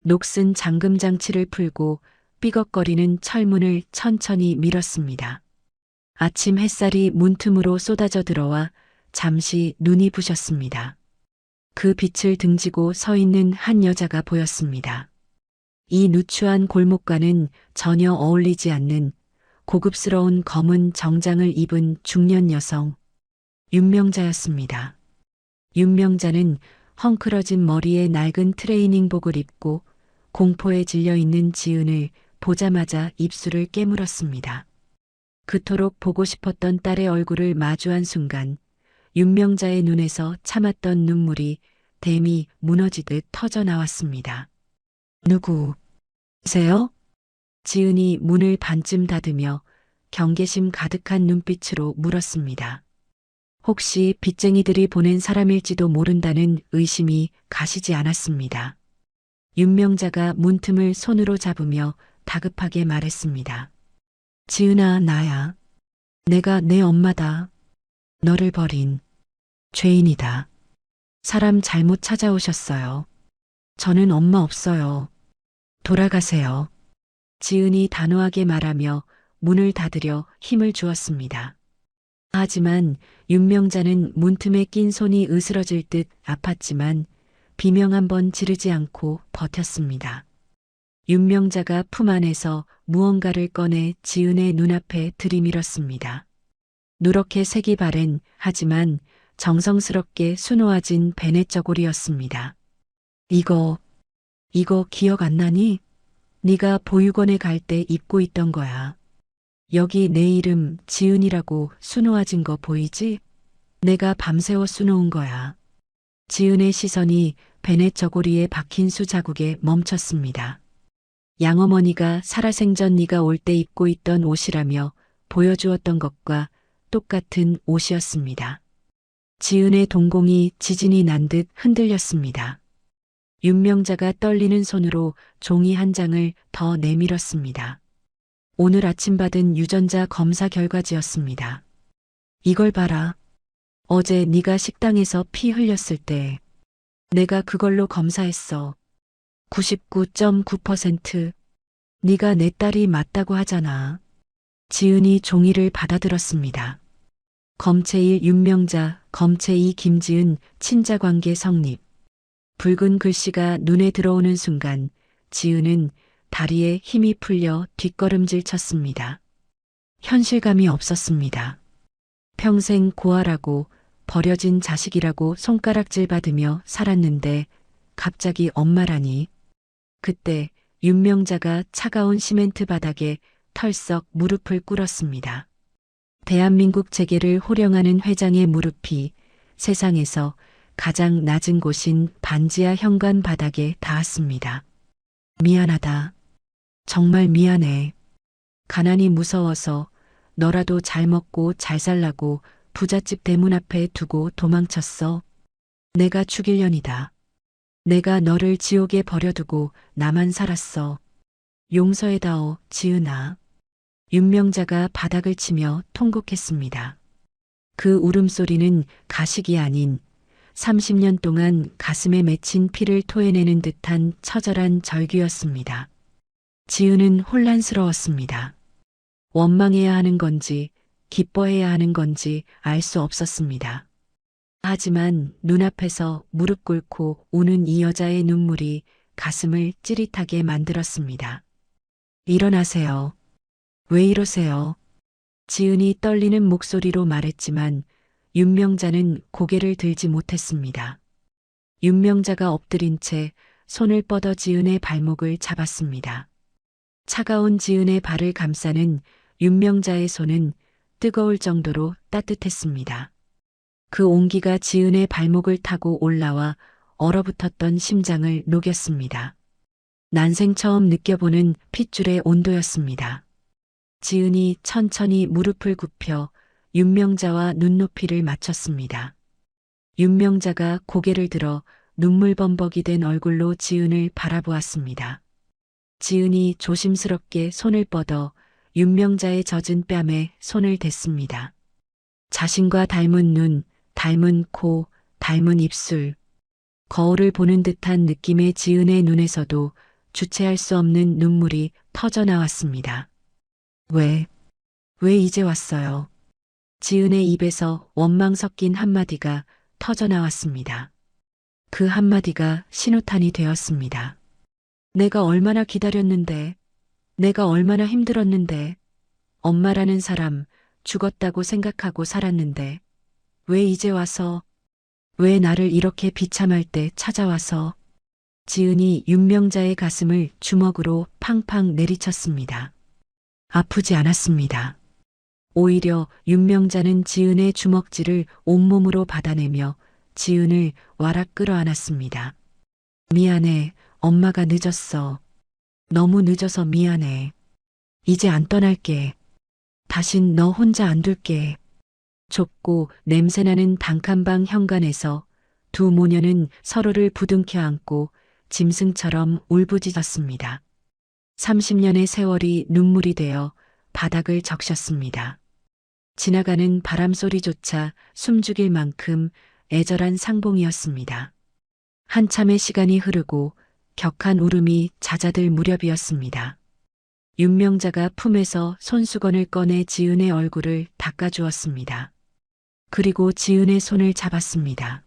녹슨 잠금 장치를 풀고 삐걱거리는 철문을 천천히 밀었습니다. 아침 햇살이 문틈으로 쏟아져 들어와 잠시 눈이 부셨습니다. 그 빛을 등지고 서 있는 한 여자가 보였습니다. 이 누추한 골목과는 전혀 어울리지 않는 고급스러운 검은 정장을 입은 중년 여성, 윤명자였습니다. 윤명자는 헝클어진 머리에 낡은 트레이닝복을 입고 공포에 질려 있는 지은을 보자마자 입술을 깨물었습니다. 그토록 보고 싶었던 딸의 얼굴을 마주한 순간 윤명자의 눈에서 참았던 눈물이 댐이 무너지듯 터져 나왔습니다. 누구세요? 지은이 문을 반쯤 닫으며 경계심 가득한 눈빛으로 물었습니다. 혹시 빚쟁이들이 보낸 사람일지도 모른다는 의심이 가시지 않았습니다. 윤명자가 문틈을 손으로 잡으며 다급하게 말했습니다. 지은아, 나야. 내가 내 엄마다. 너를 버린 죄인이다. 사람 잘못 찾아오셨어요. 저는 엄마 없어요. 돌아가세요. 지은이 단호하게 말하며 문을 닫으려 힘을 주었습니다. 하지만 윤명자는 문틈에 낀 손이 으스러질 듯 아팠지만 비명 한 번 지르지 않고 버텼습니다. 윤명자가 품 안에서 무언가를 꺼내 지은의 눈앞에 들이밀었습니다. 누렇게 색이 바랜 하지만 정성스럽게 수놓아진 베네 저고리였습니다. 이거 기억 안 나니? 네가 보육원에 갈 때 입고 있던 거야. 여기 내 이름 지은이라고 수놓아진 거 보이지? 내가 밤새워 수놓은 거야. 지은의 시선이 베네 저고리에 박힌 수 자국에 멈췄습니다. 양어머니가 살아생전 네가 올 때 입고 있던 옷이라며 보여주었던 것과 똑같은 옷이었습니다. 지은의 동공이 지진이 난 듯 흔들렸습니다. 윤명자가 떨리는 손으로 종이 한 장을 더 내밀었습니다. 오늘 아침 받은 유전자 검사 결과지였습니다. 이걸 봐라. 어제 네가 식당에서 피 흘렸을 때 내가 그걸로 검사했어. 99.9%. 네가 내 딸이 맞다고 하잖아. 지은이 종이를 받아들었습니다. 검체1 윤명자, 검체2 김지은 친자관계 성립. 붉은 글씨가 눈에 들어오는 순간 지은은 다리에 힘이 풀려 뒷걸음질 쳤습니다. 현실감이 없었습니다. 평생 고아라고 버려진 자식이라고 손가락질 받으며 살았는데 갑자기 엄마라니. 그때 윤명자가 차가운 시멘트 바닥에 털썩 무릎을 꿇었습니다. 대한민국 재계를 호령하는 회장의 무릎이 세상에서 가장 낮은 곳인 반지하 현관 바닥에 닿았습니다. 미안하다. 정말 미안해. 가난이 무서워서 너라도 잘 먹고 잘 살라고 부잣집 대문 앞에 두고 도망쳤어. 내가 죽일 년이다. 내가 너를 지옥에 버려두고 나만 살았어. 용서해다오, 지은아. 윤명자가 바닥을 치며 통곡했습니다. 그 울음소리는 가식이 아닌 30년 동안 가슴에 맺힌 피를 토해내는 듯한 처절한 절규였습니다. 지은은 혼란스러웠습니다. 원망해야 하는 건지 기뻐해야 하는 건지 알 수 없었습니다. 하지만 눈앞에서 무릎 꿇고 우는 이 여자의 눈물이 가슴을 찌릿하게 만들었습니다. 일어나세요. 왜 이러세요? 지은이 떨리는 목소리로 말했지만 윤명자는 고개를 들지 못했습니다. 윤명자가 엎드린 채 손을 뻗어 지은의 발목을 잡았습니다. 차가운 지은의 발을 감싸는 윤명자의 손은 뜨거울 정도로 따뜻했습니다. 그 온기가 지은의 발목을 타고 올라와 얼어붙었던 심장을 녹였습니다. 난생 처음 느껴보는 핏줄의 온도였습니다. 지은이 천천히 무릎을 굽혀 윤명자와 눈높이를 맞췄습니다. 윤명자가 고개를 들어 눈물범벅이 된 얼굴로 지은을 바라보았습니다. 지은이 조심스럽게 손을 뻗어 윤명자의 젖은 뺨에 손을 댔습니다. 자신과 닮은 눈, 닮은 코, 닮은 입술. 거울을 보는 듯한 느낌의 지은의 눈에서도 주체할 수 없는 눈물이 터져나왔습니다. 왜 이제 왔어요? 지은의 입에서 원망 섞인 한마디가 터져나왔습니다. 그 한마디가 신호탄이 되었습니다. 내가 얼마나 기다렸는데, 내가 얼마나 힘들었는데, 엄마라는 사람 죽었다고 생각하고 살았는데, 왜 이제 와서, 왜 나를 이렇게 비참할 때 찾아와서, 지은이 윤명자의 가슴을 주먹으로 팡팡 내리쳤습니다. 아프지 않았습니다. 오히려 윤명자는 지은의 주먹질을 온몸으로 받아내며 지은을 와락 끌어안았습니다. 미안해, 엄마가 늦었어. 너무 늦어서 미안해. 이제 안 떠날게. 다신 너 혼자 안 둘게. 좁고 냄새나는 단칸방 현관에서 두 모녀는 서로를 부둥켜 안고 짐승처럼 울부짖었습니다. 30년의 세월이 눈물이 되어 바닥을 적셨습니다. 지나가는 바람 소리조차 숨죽일 만큼 애절한 상봉이었습니다. 한참의 시간이 흐르고 격한 울음이 잦아들 무렵이었습니다. 윤명자가 품에서 손수건을 꺼내 지은의 얼굴을 닦아주었습니다. 그리고 지은의 손을 잡았습니다.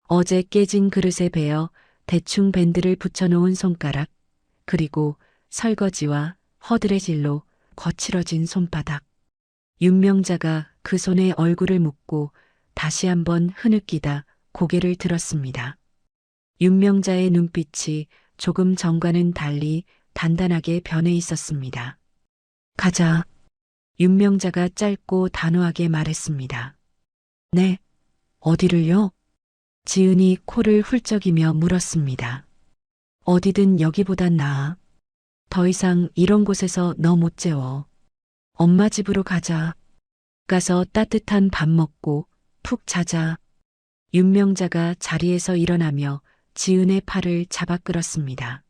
어제 깨진 그릇에 베어 대충 밴드를 붙여놓은 손가락, 그리고 설거지와 허드레질로 거칠어진 손바닥. 윤명자가 그 손에 얼굴을 묻고 다시 한번 흐느끼다 고개를 들었습니다. 윤명자의 눈빛이 조금 전과는 달리 단단하게 변해 있었습니다. 가자. 윤명자가 짧고 단호하게 말했습니다. 네, 어디를요? 지은이 코를 훌쩍이며 물었습니다. 어디든 여기보단 나아. 더 이상 이런 곳에서 너 못 재워. 엄마 집으로 가자. 가서 따뜻한 밥 먹고 푹 자자. 윤명자가 자리에서 일어나며 지은의 팔을 잡아 끌었습니다.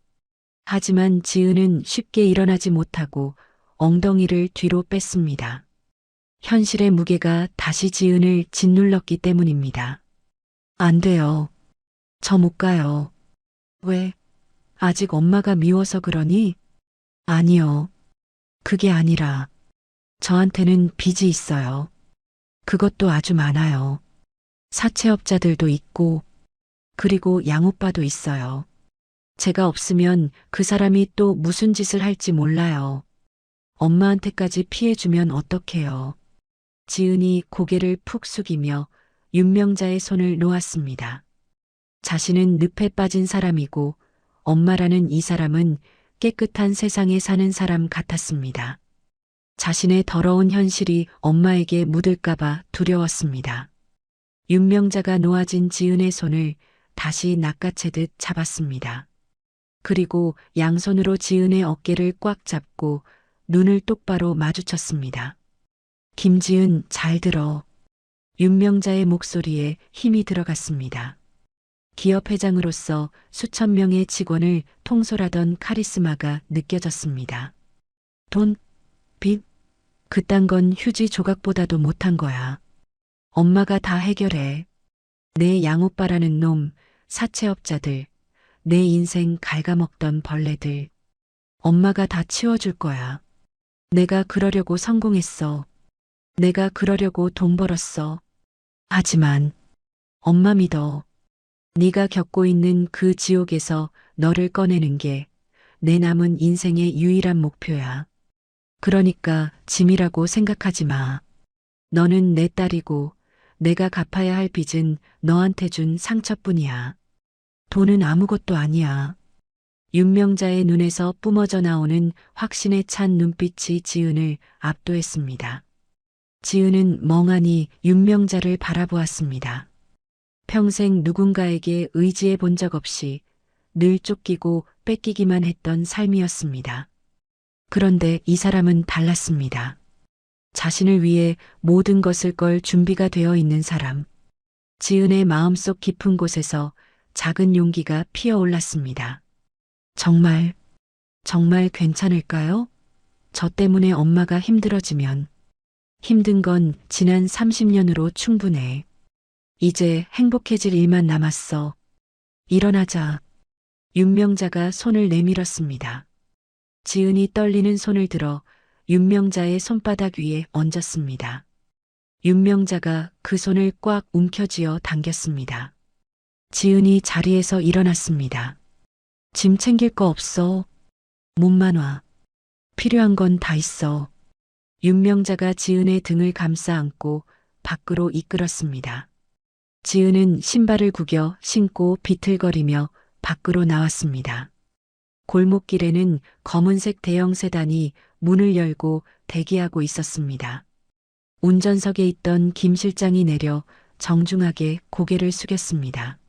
하지만 지은은 쉽게 일어나지 못하고 엉덩이를 뒤로 뺐습니다. 현실의 무게가 다시 지은을 짓눌렀기 때문입니다. 안 돼요. 저 못 가요. 왜? 아직 엄마가 미워서 그러니? 아니요. 그게 아니라 저한테는 빚이 있어요. 그것도 아주 많아요. 사채업자들도 있고 그리고 양오빠도 있어요. 제가 없으면 그 사람이 또 무슨 짓을 할지 몰라요. 엄마한테까지 피해주면 어떡해요. 지은이 고개를 푹 숙이며 윤명자의 손을 놓았습니다. 자신은 늪에 빠진 사람이고 엄마라는 이 사람은 깨끗한 세상에 사는 사람 같았습니다. 자신의 더러운 현실이 엄마에게 묻을까봐 두려웠습니다. 윤명자가 놓아진 지은의 손을 다시 낚아채듯 잡았습니다. 그리고 양손으로 지은의 어깨를 꽉 잡고 눈을 똑바로 마주쳤습니다. 김지은, 잘 들어. 윤명자의 목소리에 힘이 들어갔습니다. 기업 회장으로서 수천 명의 직원을 통솔하던 카리스마가 느껴졌습니다. 돈, 빚, 그딴 건 휴지 조각보다도 못한 거야. 엄마가 다 해결해. 내 양오빠라는 놈, 사채업자들, 내 인생 갉아먹던 벌레들. 엄마가 다 치워줄 거야. 내가 그러려고 성공했어. 내가 그러려고 돈 벌었어. 하지만 엄마 믿어. 네가 겪고 있는 그 지옥에서 너를 꺼내는 게 내 남은 인생의 유일한 목표야. 그러니까 짐이라고 생각하지 마. 너는 내 딸이고 내가 갚아야 할 빚은 너한테 준 상처뿐이야. 돈은 아무것도 아니야. 윤명자의 눈에서 뿜어져 나오는 확신에 찬 눈빛이 지은을 압도했습니다. 지은은 멍하니 윤명자를 바라보았습니다. 평생 누군가에게 의지해 본 적 없이 늘 쫓기고 뺏기기만 했던 삶이었습니다. 그런데 이 사람은 달랐습니다. 자신을 위해 모든 것을 걸 준비가 되어 있는 사람. 지은의 마음속 깊은 곳에서 작은 용기가 피어올랐습니다. 정말 괜찮을까요? 저 때문에 엄마가 힘들어지면 힘든 건 지난 30년으로 충분해. 이제 행복해질 일만 남았어. 일어나자. 윤명자가 손을 내밀었습니다. 지은이 떨리는 손을 들어 윤명자의 손바닥 위에 얹었습니다. 윤명자가 그 손을 꽉 움켜쥐어 당겼습니다. 지은이 자리에서 일어났습니다. 짐 챙길 거 없어. 몸만 와. 필요한 건 다 있어. 윤명자가 지은의 등을 감싸 안고 밖으로 이끌었습니다. 지은은 신발을 구겨 신고 비틀거리며 밖으로 나왔습니다. 골목길에는 검은색 대형 세단이 문을 열고 대기하고 있었습니다. 운전석에 있던 김 실장이 내려 정중하게 고개를 숙였습니다.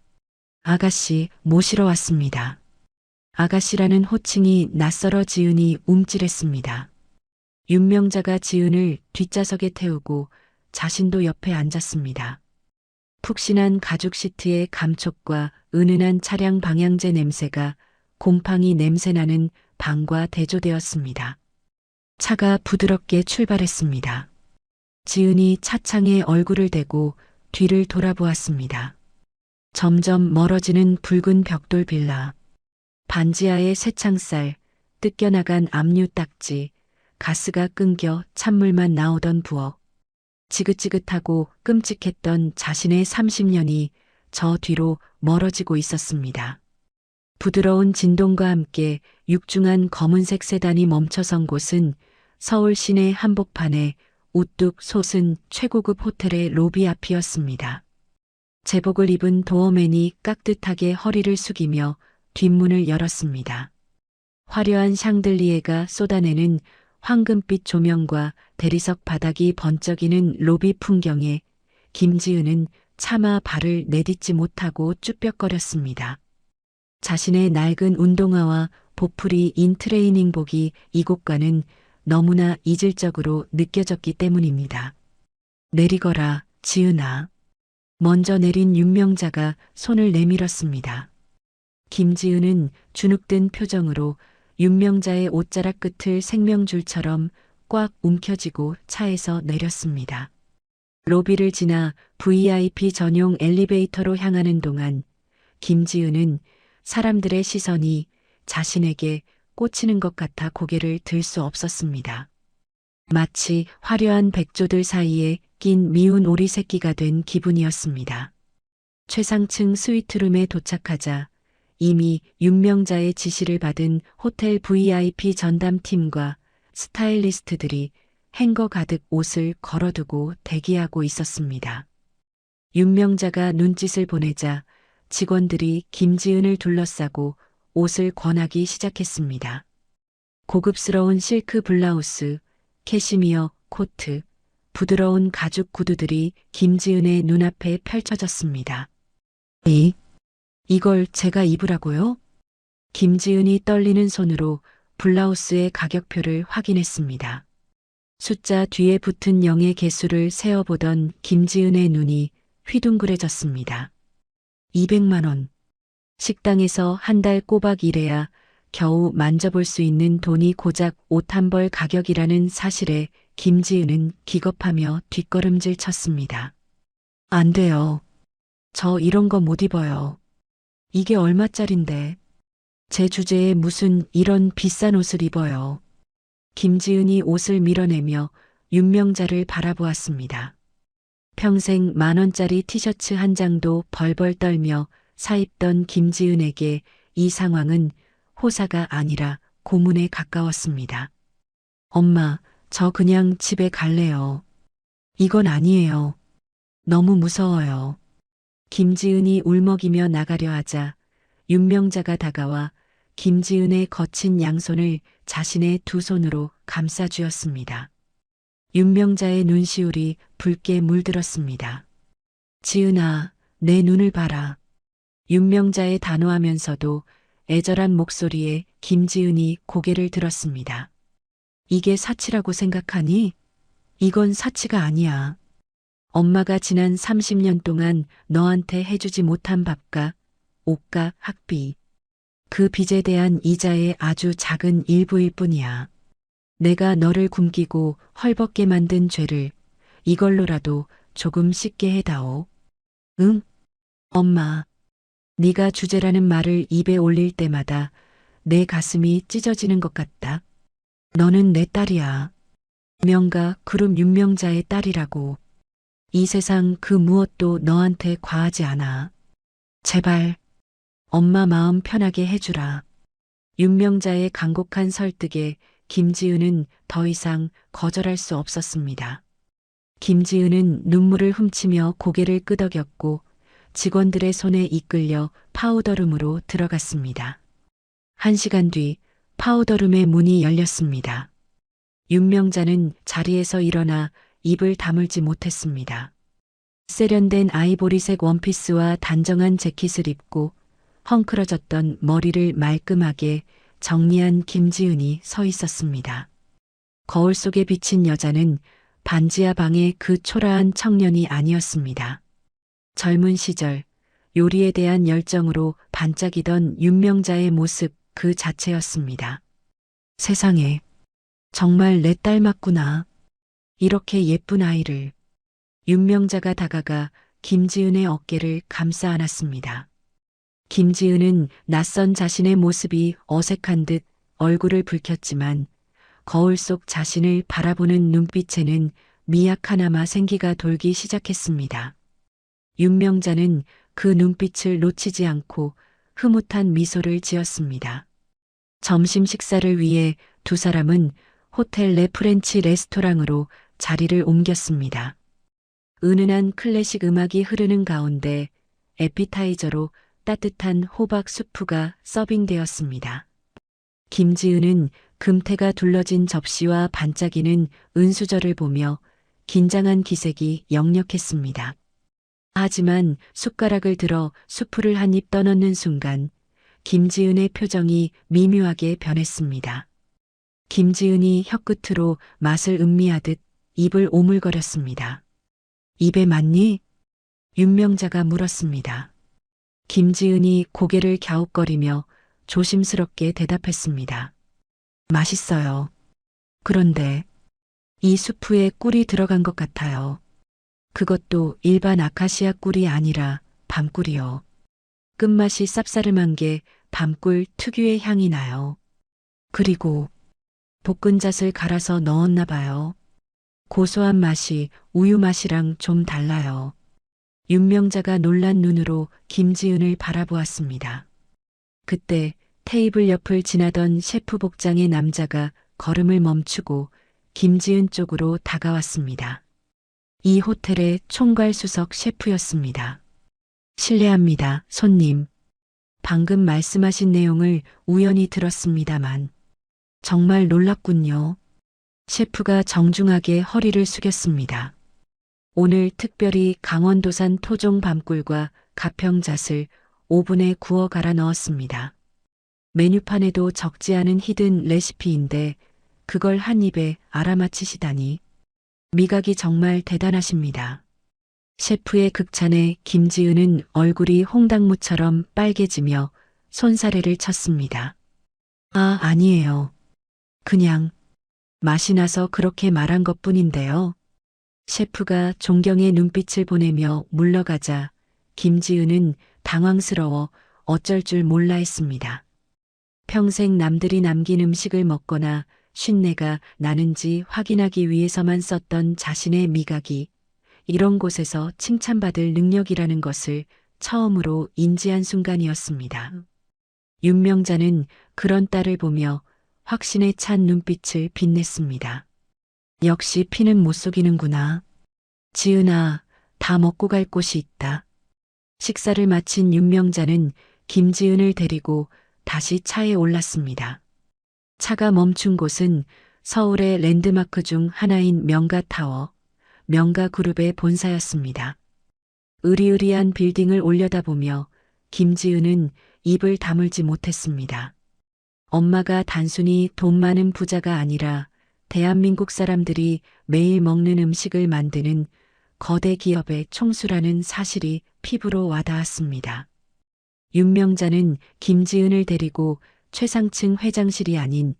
아가씨 모시러 왔습니다. 아가씨라는 호칭이 낯설어 지은이 움찔했습니다. 윤명자가 지은을 뒷좌석에 태우고 자신도 옆에 앉았습니다. 푹신한 가죽 시트의 감촉과 은은한 차량 방향제 냄새가 곰팡이 냄새나는 방과 대조되었습니다. 차가 부드럽게 출발했습니다. 지은이 차창에 얼굴을 대고 뒤를 돌아보았습니다. 점점 멀어지는 붉은 벽돌 빌라. 반지하의 쇠창살, 뜯겨나간 압류 딱지, 가스가 끊겨 찬물만 나오던 부엌. 지긋지긋하고 끔찍했던 자신의 30년이 저 뒤로 멀어지고 있었습니다. 부드러운 진동과 함께 육중한 검은색 세단이 멈춰선 곳은 서울 시내 한복판에 우뚝 솟은 최고급 호텔의 로비 앞이었습니다. 제복을 입은 도어맨이 깍듯하게 허리를 숙이며 뒷문을 열었습니다. 화려한 샹들리에가 쏟아내는 황금빛 조명과 대리석 바닥이 번쩍이는 로비 풍경에 김지은은 차마 발을 내딛지 못하고 쭈뼛거렸습니다. 자신의 낡은 운동화와 보풀이 인 트레이닝복이 이곳과는 너무나 이질적으로 느껴졌기 때문입니다. 내리거라, 지은아. 먼저 내린 윤명자가 손을 내밀었습니다. 김지은은 주눅든 표정으로 윤명자의 옷자락 끝을 생명줄처럼 꽉 움켜쥐고 차에서 내렸습니다. 로비를 지나 VIP 전용 엘리베이터로 향하는 동안 김지은은 사람들의 시선이 자신에게 꽂히는 것 같아 고개를 들 수 없었습니다. 마치 화려한 백조들 사이에 낀 미운 오리 새끼가 된 기분이었습니다. 최상층 스위트룸에 도착하자 이미 윤명자의 지시를 받은 호텔 VIP 전담팀과 스타일리스트들이 행거 가득 옷을 걸어두고 대기하고 있었습니다. 윤명자가 눈짓을 보내자 직원들이 김지은을 둘러싸고 옷을 권하기 시작했습니다. 고급스러운 실크 블라우스, 캐시미어 코트, 부드러운 가죽 구두들이 김지은의 눈앞에 펼쳐졌습니다. 이걸 제가 입으라고요? 김지은이 떨리는 손으로 블라우스의 가격표를 확인했습니다. 숫자 뒤에 붙은 0의 개수를 세어보던 김지은의 눈이 휘둥그레졌습니다. 200만 원. 식당에서 한 달 꼬박 일해야 겨우 만져볼 수 있는 돈이 고작 옷 한 벌 가격이라는 사실에 김지은은 기겁하며 뒷걸음질 쳤습니다. 안 돼요. 저 이런 거 못 입어요. 이게 얼마짜린데. 제 주제에 무슨 이런 비싼 옷을 입어요. 김지은이 옷을 밀어내며 윤명자를 바라보았습니다. 평생 10,000원짜리 티셔츠 한 장도 벌벌 떨며 사입던 김지은에게 이 상황은 호사가 아니라 고문에 가까웠습니다. 엄마, 저 그냥 집에 갈래요. 이건 아니에요. 너무 무서워요. 김지은이 울먹이며 나가려 하자 윤명자가 다가와 김지은의 거친 양손을 자신의 두 손으로 감싸쥐었습니다. 윤명자의 눈시울이 붉게 물들었습니다. 지은아, 내 눈을 봐라. 윤명자의 단호하면서도 애절한 목소리에 김지은이 고개를 들었습니다. 이게 사치라고 생각하니? 이건 사치가 아니야. 엄마가 지난 30년 동안 너한테 해주지 못한 밥값, 옷값, 학비. 그 빚에 대한 이자의 아주 작은 일부일 뿐이야. 내가 너를 굶기고 헐벗게 만든 죄를 이걸로라도 조금 씻게 해다오. 응? 엄마, 네가 주제라는 말을 입에 올릴 때마다 내 가슴이 찢어지는 것 같다. 너는 내 딸이야. 명가 그룹 윤명자의 딸이라고. 이 세상 그 무엇도 너한테 과하지 않아. 제발 엄마 마음 편하게 해주라. 윤명자의 간곡한 설득에 김지은은 더 이상 거절할 수 없었습니다. 김지은은 눈물을 훔치며 고개를 끄덕였고 직원들의 손에 이끌려 파우더룸으로 들어갔습니다. 1시간 뒤 파우더룸의 문이 열렸습니다. 윤명자는 자리에서 일어나 입을 다물지 못했습니다. 세련된 아이보리색 원피스와 단정한 재킷을 입고 헝클어졌던 머리를 말끔하게 정리한 김지은이 서 있었습니다. 거울 속에 비친 여자는 반지하 방의 그 초라한 청년이 아니었습니다. 젊은 시절 요리에 대한 열정으로 반짝이던 윤명자의 모습 그 자체였습니다. 세상에, 정말 내 딸 맞구나. 이렇게 예쁜 아이를. 윤명자가 다가가 김지은의 어깨를 감싸 안았습니다. 김지은은 낯선 자신의 모습이 어색한 듯 얼굴을 붉혔지만 거울 속 자신을 바라보는 눈빛에는 미약 하나마 생기가 돌기 시작했습니다. 윤명자는 그 눈빛을 놓치지 않고 흐뭇한 미소를 지었습니다. 점심 식사를 위해 두 사람은 호텔 내 프렌치 레스토랑으로 자리를 옮겼습니다. 은은한 클래식 음악이 흐르는 가운데 에피타이저로 따뜻한 호박 수프가 서빙되었습니다. 김지은은 금태가 둘러진 접시와 반짝이는 은수저를 보며 긴장한 기색이 역력했습니다. 하지만 숟가락을 들어 수프를 한 입 떠넣는 순간 김지은의 표정이 미묘하게 변했습니다. 김지은이 혀끝으로 맛을 음미하듯 입을 오물거렸습니다. 입에 맞니? 윤명자가 물었습니다. 김지은이 고개를 갸웃거리며 조심스럽게 대답했습니다. 맛있어요. 그런데 이 수프에 꿀이 들어간 것 같아요. 그것도 일반 아카시아 꿀이 아니라 밤꿀이요. 끝맛이 쌉싸름한 게 밤꿀 특유의 향이 나요. 그리고 볶은잣을 갈아서 넣었나 봐요. 고소한 맛이 우유 맛이랑 좀 달라요. 윤명자가 놀란 눈으로 김지은을 바라보았습니다. 그때 테이블 옆을 지나던 셰프 복장의 남자가 걸음을 멈추고 김지은 쪽으로 다가왔습니다. 이 호텔의 총괄 수석 셰프였습니다. 실례합니다, 손님. 방금 말씀하신 내용을 우연히 들었습니다만 정말 놀랍군요. 셰프가 정중하게 허리를 숙였습니다. 오늘 특별히 강원도산 토종 밤꿀과 가평잣을 오븐에 구워 갈아 넣었습니다. 메뉴판에도 적지 않은 히든 레시피인데 그걸 한 입에 알아맞히시다니. 미각이 정말 대단하십니다. 셰프의 극찬에 김지은은 얼굴이 홍당무처럼 빨개지며 손사래를 쳤습니다. 아, 아니에요. 그냥 맛이 나서 그렇게 말한 것뿐인데요. 셰프가 존경의 눈빛을 보내며 물러가자 김지은은 당황스러워 어쩔 줄 몰라 했습니다. 평생 남들이 남긴 음식을 먹거나 쉰내가 나는지 확인하기 위해서만 썼던 자신의 미각이 이런 곳에서 칭찬받을 능력이라는 것을 처음으로 인지한 순간이었습니다. 윤명자는 그런 딸을 보며 확신에 찬 눈빛을 빛냈습니다. 역시 피는 못 속이는구나. 지은아, 다 먹고 갈 곳이 있다. 식사를 마친 윤명자는 김지은을 데리고 다시 차에 올랐습니다. 차가 멈춘 곳은 서울의 랜드마크 중 하나인 명가타워, 명가그룹의 본사였습니다. 으리으리한 빌딩을 올려다보며 김지은은 입을 다물지 못했습니다. 엄마가 단순히 돈 많은 부자가 아니라 대한민국 사람들이 매일 먹는 음식을 만드는 거대 기업의 총수라는 사실이 피부로 와닿았습니다. 윤명자는 김지은을 데리고 최상층 회장실이 아닌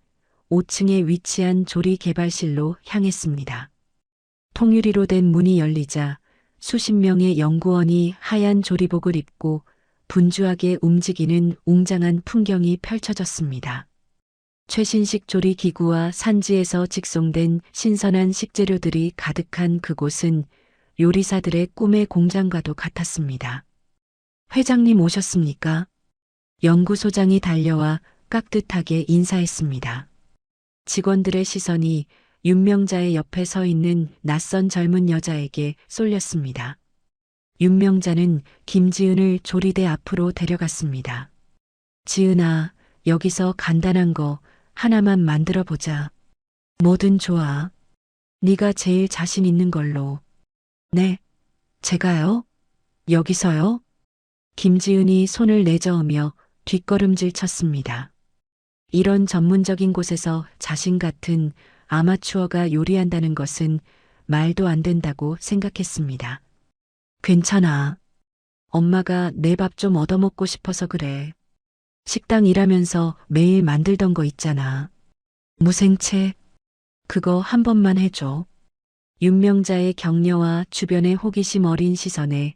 5층에 위치한 조리 개발실로 향했습니다. 통유리로 된 문이 열리자 수십 명의 연구원이 하얀 조리복을 입고 분주하게 움직이는 웅장한 풍경이 펼쳐졌습니다. 최신식 조리 기구와 산지에서 직송된 신선한 식재료들이 가득한 그곳은 요리사들의 꿈의 공장과도 같았습니다. 회장님 오셨습니까? 연구소장이 달려와 깍듯하게 인사했습니다. 직원들의 시선이 윤명자의 옆에 서 있는 낯선 젊은 여자에게 쏠렸습니다. 윤명자는 김지은을 조리대 앞으로 데려갔습니다. 지은아, 여기서 간단한 거 하나만 만들어 보자. 뭐든 좋아. 네가 제일 자신 있는 걸로. 네, 제가요? 여기서요? 김지은이 손을 내저으며 뒷걸음질 쳤습니다. 이런 전문적인 곳에서 자신 같은 아마추어가 요리한다는 것은 말도 안 된다고 생각했습니다. 괜찮아. 엄마가 내 밥 좀 얻어먹고 싶어서 그래. 식당 일하면서 매일 만들던 거 있잖아. 무생채. 그거 한 번만 해줘. 윤명자의 격려와 주변의 호기심 어린 시선에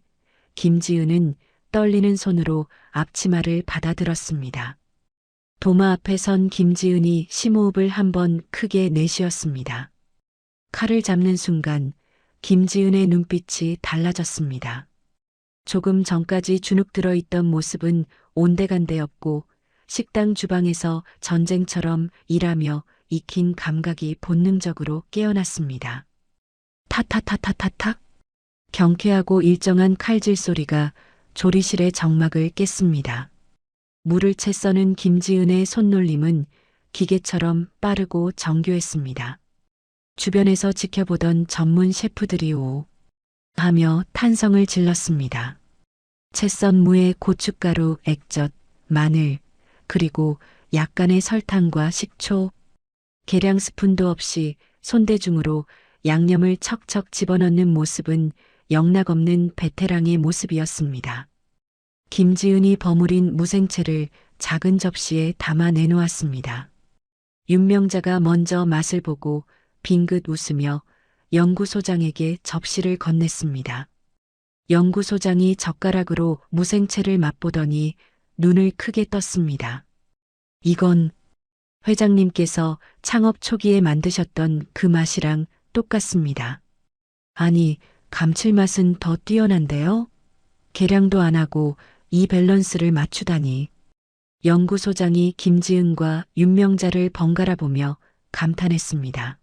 김지은은 떨리는 손으로 앞치마를 받아들었습니다. 도마 앞에 선 김지은이 심호흡을 한번 크게 내쉬었습니다. 칼을 잡는 순간 김지은의 눈빛이 달라졌습니다. 조금 전까지 주눅 들어 있던 모습은 온데간데없고 식당 주방에서 전쟁처럼 일하며 익힌 감각이 본능적으로 깨어났습니다. 타타타타타탁. 경쾌하고 일정한 칼질 소리가 조리실의 정막을 깼습니다. 물을 채 써는 김지은의 손놀림은 기계처럼 빠르고 정교했습니다. 주변에서 지켜보던 전문 셰프들이 오 하며 탄성을 질렀습니다. 채 썬 무에 고춧가루, 액젓, 마늘, 그리고 약간의 설탕과 식초, 계량 스푼도 없이 손대중으로 양념을 척척 집어넣는 모습은 영락없는 베테랑의 모습이었습니다. 김지은이 버무린 무생채를 작은 접시에 담아 내놓았습니다. 윤명자가 먼저 맛을 보고 빙긋 웃으며 연구소장에게 접시를 건넸습니다. 연구소장이 젓가락으로 무생채를 맛보더니 눈을 크게 떴습니다. 이건 회장님께서 창업 초기에 만드셨던 그 맛이랑 똑같습니다. 아니, 감칠맛은 더 뛰어난데요? 계량도 안 하고 이 밸런스를 맞추다니. 연구소장이 김지은과 윤명자를 번갈아 보며 감탄했습니다.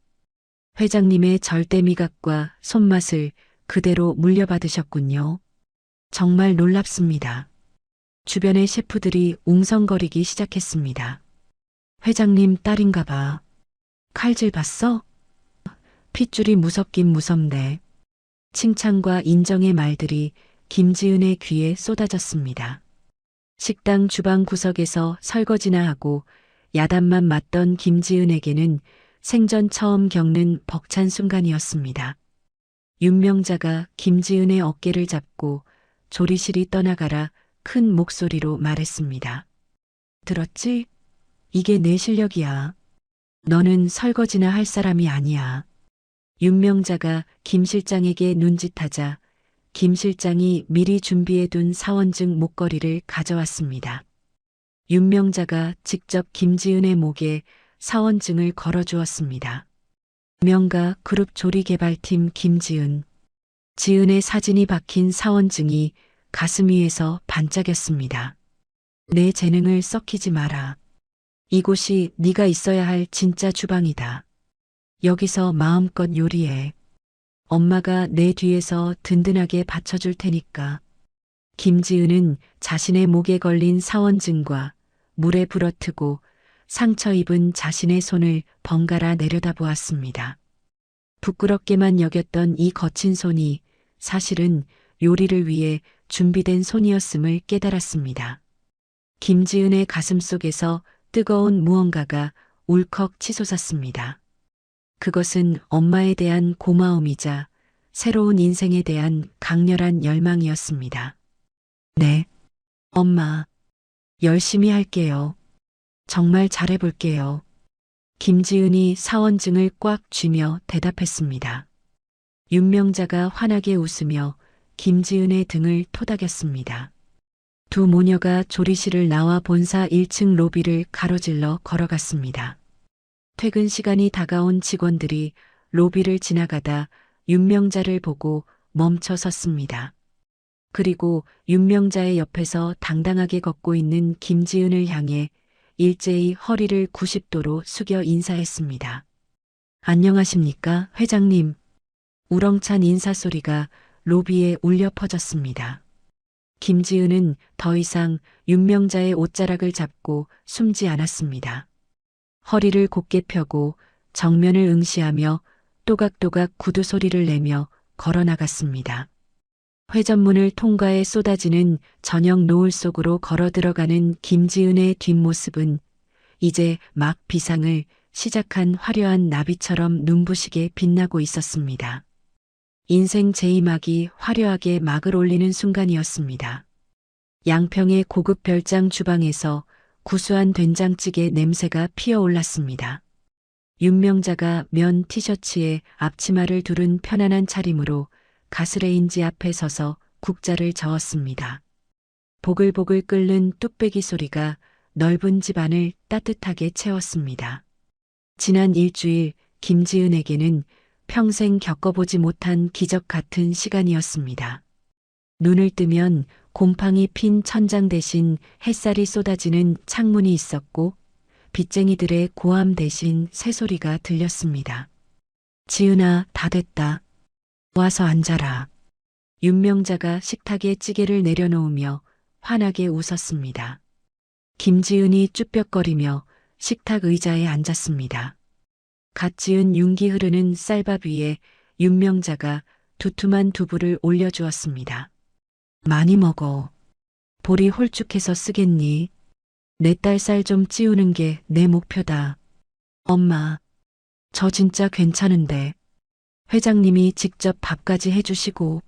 회장님의 절대 미각과 손맛을 그대로 물려받으셨군요. 정말 놀랍습니다. 주변의 셰프들이 웅성거리기 시작했습니다. 회장님 딸인가 봐. 칼질 봤어? 핏줄이 무섭긴 무섭네. 칭찬과 인정의 말들이 김지은의 귀에 쏟아졌습니다. 식당 주방 구석에서 설거지나 하고 야단만 맞던 김지은에게는 생전 처음 겪는 벅찬 순간이었습니다. 윤명자가 김지은의 어깨를 잡고 조리실이 떠나가라 큰 목소리로 말했습니다. 들었지? 이게 내 실력이야. 너는 설거지나 할 사람이 아니야. 윤명자가 김 실장에게 눈짓하자 김 실장이 미리 준비해둔 사원증 목걸이를 가져왔습니다. 윤명자가 직접 김지은의 목에 사원증을 걸어주었습니다. 명가 그룹 조리개발팀 김지은. 지은의 사진이 박힌 사원증이 가슴 위에서 반짝였습니다. 내 재능을 썩히지 마라. 이곳이 네가 있어야 할 진짜 주방이다. 여기서 마음껏 요리해. 엄마가 내 뒤에서 든든하게 받쳐줄 테니까. 김지은은 자신의 목에 걸린 사원증과 물에 불어트고 상처 입은 자신의 손을 번갈아 내려다보았습니다. 부끄럽게만 여겼던 이 거친 손이 사실은 요리를 위해 준비된 손이었음을 깨달았습니다. 김지은의 가슴 속에서 뜨거운 무언가가 울컥 치솟았습니다. 그것은 엄마에 대한 고마움이자 새로운 인생에 대한 강렬한 열망이었습니다. 네, 엄마, 열심히 할게요. 정말 잘해볼게요. 김지은이 사원증을 꽉 쥐며 대답했습니다. 윤명자가 환하게 웃으며 김지은의 등을 토닥였습니다. 두 모녀가 조리실을 나와 본사 1층 로비를 가로질러 걸어갔습니다. 퇴근 시간이 다가온 직원들이 로비를 지나가다 윤명자를 보고 멈춰 섰습니다. 그리고 윤명자의 옆에서 당당하게 걷고 있는 김지은을 향해 일제히 허리를 90도로 숙여 인사했습니다. 안녕하십니까, 회장님. 우렁찬 인사소리가 로비에 울려 퍼졌습니다. 김지은은 더 이상 윤명자의 옷자락을 잡고 숨지 않았습니다. 허리를 곧게 펴고 정면을 응시하며 또각또각 구두 소리를 내며 걸어 나갔습니다. 회전문을 통과해 쏟아지는 저녁 노을 속으로 걸어 들어가는 김지은의 뒷모습은 이제 막 비상을 시작한 화려한 나비처럼 눈부시게 빛나고 있었습니다. 인생 제2막이 화려하게 막을 올리는 순간이었습니다. 양평의 고급 별장 주방에서 구수한 된장찌개 냄새가 피어올랐습니다. 윤명자가 면 티셔츠에 앞치마를 두른 편안한 차림으로 가스레인지 앞에 서서 국자를 저었습니다. 보글보글 끓는 뚝배기 소리가 넓은 집안을 따뜻하게 채웠습니다. 지난 일주일 김지은에게는 평생 겪어보지 못한 기적 같은 시간이었습니다. 눈을 뜨면 곰팡이 핀 천장 대신 햇살이 쏟아지는 창문이 있었고 빚쟁이들의 고함 대신 새소리가 들렸습니다. 지은아, 다 됐다. 와서 앉아라. 윤명자가 식탁에 찌개를 내려놓으며 환하게 웃었습니다. 김지은이 쭈뼛거리며 식탁 의자에 앉았습니다. 갓 지은 윤기 흐르는 쌀밥 위에 윤명자가 두툼한 두부를 올려주었습니다. 많이 먹어. 볼이 홀쭉해서 쓰겠니? 내 딸 살 좀 찌우는 게 내 목표다. 엄마, 저 진짜 괜찮은데. 회장님이 직접 밥까지 해주시고.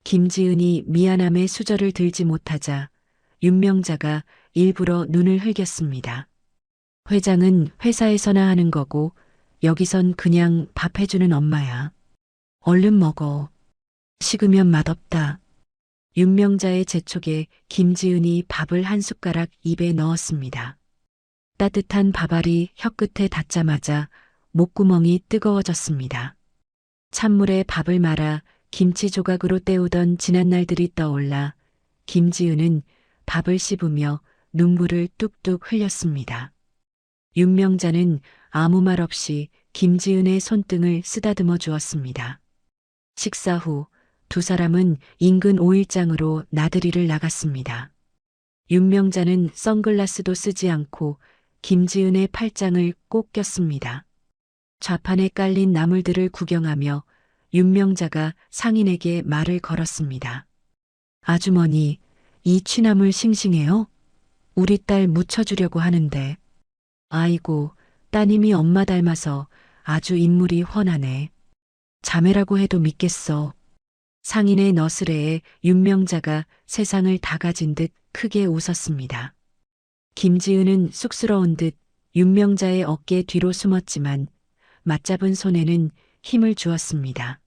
김지은이 미안함에 수저를 들지 못하자 윤명자가 일부러 눈을 흘겼습니다. 회장은 회사에서나 하는 거고 여기선 그냥 밥 해주는 엄마야. 얼른 먹어. 식으면 맛없다. 윤명자의 재촉에 김지은이 밥을 한 숟가락 입에 넣었습니다. 따뜻한 밥알이 혀끝에 닿자마자 목구멍이 뜨거워졌습니다. 찬물에 밥을 말아 김치 조각으로 때우던 지난 날들이 떠올라 김지은은 밥을 씹으며 눈물을 뚝뚝 흘렸습니다. 윤명자는 아무 말 없이 김지은의 손등을 쓰다듬어 주었습니다. 식사 후 두 사람은 인근 5일장으로 나들이를 나갔습니다. 윤명자는 선글라스도 쓰지 않고 김지은의 팔짱을 꼭 꼈습니다. 좌판에 깔린 나물들을 구경하며 윤명자가 상인에게 말을 걸었습니다. 아주머니, 이 취나물 싱싱해요? 우리 딸 묻혀주려고 하는데. 아이고, 따님이 엄마 닮아서 아주 인물이 훤하네. 자매라고 해도 믿겠어. 상인의 너스레에 윤명자가 세상을 다 가진 듯 크게 웃었습니다. 김지은은 쑥스러운 듯 윤명자의 어깨 뒤로 숨었지만 맞잡은 손에는 힘을 주었습니다.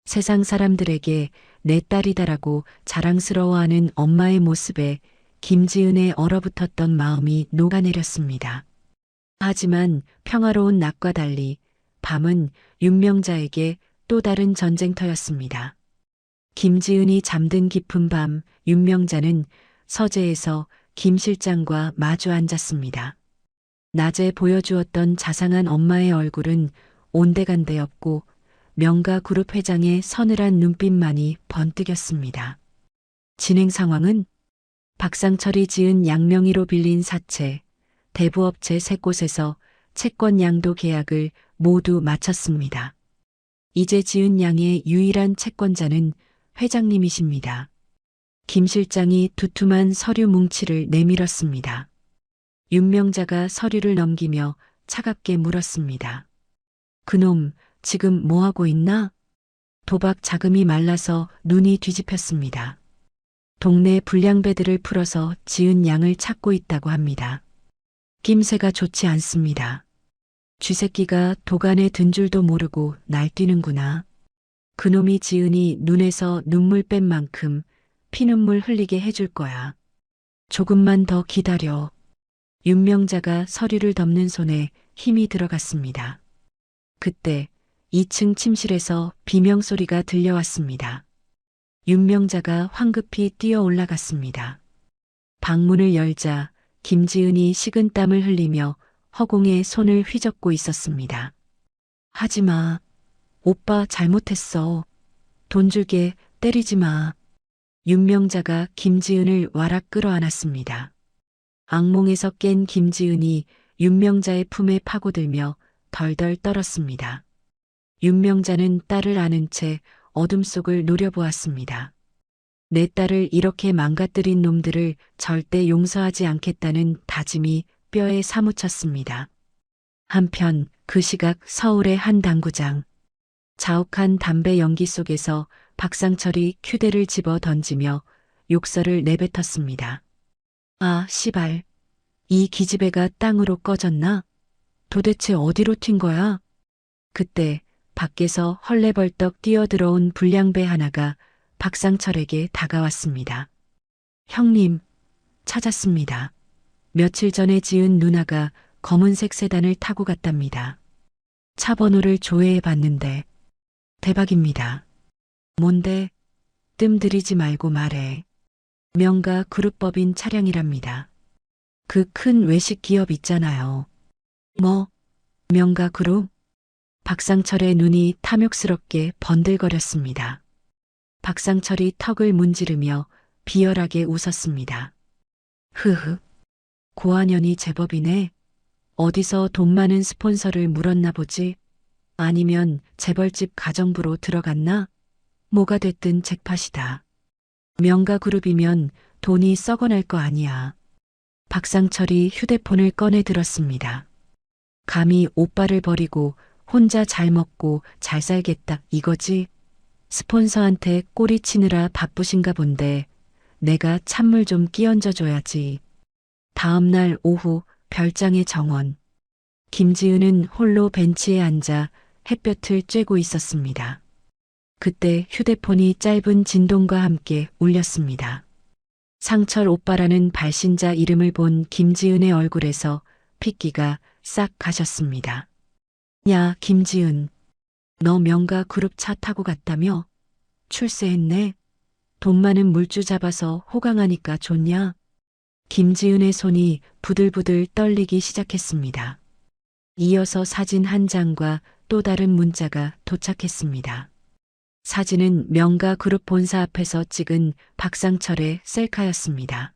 세상 사람들에게 내 딸이다라고 자랑스러워하는 엄마의 모습에 김지은의 얼어붙었던 마음이 녹아내렸습니다. 하지만 평화로운 낮과 달리 밤은 윤명자에게 또 다른 전쟁터였습니다. 김지은이 잠든 깊은 밤 윤명자는 서재에서 김 실장과 마주 앉았습니다. 낮에 보여주었던 자상한 엄마의 얼굴은 온데간데없고 명가 그룹 회장의 서늘한 눈빛만이 번뜩였습니다. 진행 상황은 박상철이 지은 양명의로 빌린 사채, 대부업체 3곳에서 채권 양도 계약을 모두 마쳤습니다. 이제 지은 양의 유일한 채권자는 회장님이십니다. 김 실장이 두툼한 서류 뭉치를 내밀었습니다. 윤명자가 서류를 넘기며 차갑게 물었습니다. 그놈 지금 뭐하고 있나? 도박 자금이 말라서 눈이 뒤집혔습니다. 동네 불량배들을 풀어서 지은 양을 찾고 있다고 합니다. 낌새가 좋지 않습니다. 쥐새끼가 도간에 든 줄도 모르고 날뛰는구나. 그놈이 지은이 눈에서 눈물 뺀 만큼 피눈물 흘리게 해줄 거야. 조금만 더 기다려. 윤명자가 서류를 덮는 손에 힘이 들어갔습니다. 그때 2층 침실에서 비명소리가 들려왔습니다. 윤명자가 황급히 뛰어 올라갔습니다. 방문을 열자 김지은이 식은땀을 흘리며 허공에 손을 휘젓고 있었습니다. 하지마. 오빠 잘못했어. 돈 줄게. 때리지 마. 윤명자가 김지은을 와락 끌어안았습니다. 악몽에서 깬 김지은이 윤명자의 품에 파고들며 덜덜 떨었습니다. 윤명자는 딸을 안은 채 어둠 속을 노려보았습니다. 내 딸을 이렇게 망가뜨린 놈들을 절대 용서하지 않겠다는 다짐이 뼈에 사무쳤습니다. 한편 그 시각 서울의 한 당구장. 자욱한 담배 연기 속에서 박상철이 휴대를 집어 던지며 욕설을 내뱉었습니다. 아, 시발. 이 기집애가 땅으로 꺼졌나? 도대체 어디로 튄 거야? 그때 밖에서 헐레벌떡 뛰어들어온 불량배 하나가 박상철에게 다가왔습니다. 형님, 찾았습니다. 며칠 전에 지은 누나가 검은색 세단을 타고 갔답니다. 차 번호를 조회해 봤는데 대박입니다. 뭔데? 뜸 들이지 말고 말해. 명가 그룹법인 차량이랍니다. 그 큰 외식 기업 있잖아요. 뭐? 명가 그룹? 박상철의 눈이 탐욕스럽게 번들거렸습니다. 박상철이 턱을 문지르며 비열하게 웃었습니다. 흐흐. 고한연이 제법이네. 어디서 돈 많은 스폰서를 물었나 보지? 아니면 재벌집 가정부로 들어갔나? 뭐가 됐든 잭팟이다. 명가그룹이면 돈이 썩어날 거 아니야. 박상철이 휴대폰을 꺼내 들었습니다. 감히 오빠를 버리고 혼자 잘 먹고 잘 살겠다 이거지? 스폰서한테 꼬리 치느라 바쁘신가 본데 내가 찬물 좀 끼얹어 줘야지. 다음 날 오후 별장의 정원. 김지은은 홀로 벤치에 앉아 햇볕을 쬐고 있었습니다. 그때 휴대폰이 짧은 진동과 함께 울렸습니다. 상철 오빠라는 발신자 이름을 본 김지은의 얼굴에서 핏기가 싹 가셨습니다. 야, 김지은. 너 명가 그룹 차 타고 갔다며? 출세했네. 돈 많은 물주 잡아서 호강하니까 좋냐? 김지은의 손이 부들부들 떨리기 시작했습니다. 이어서 사진 한 장과 또 다른 문자가 도착했습니다. 사진은 명가 그룹 본사 앞에서 찍은 박상철의 셀카였습니다.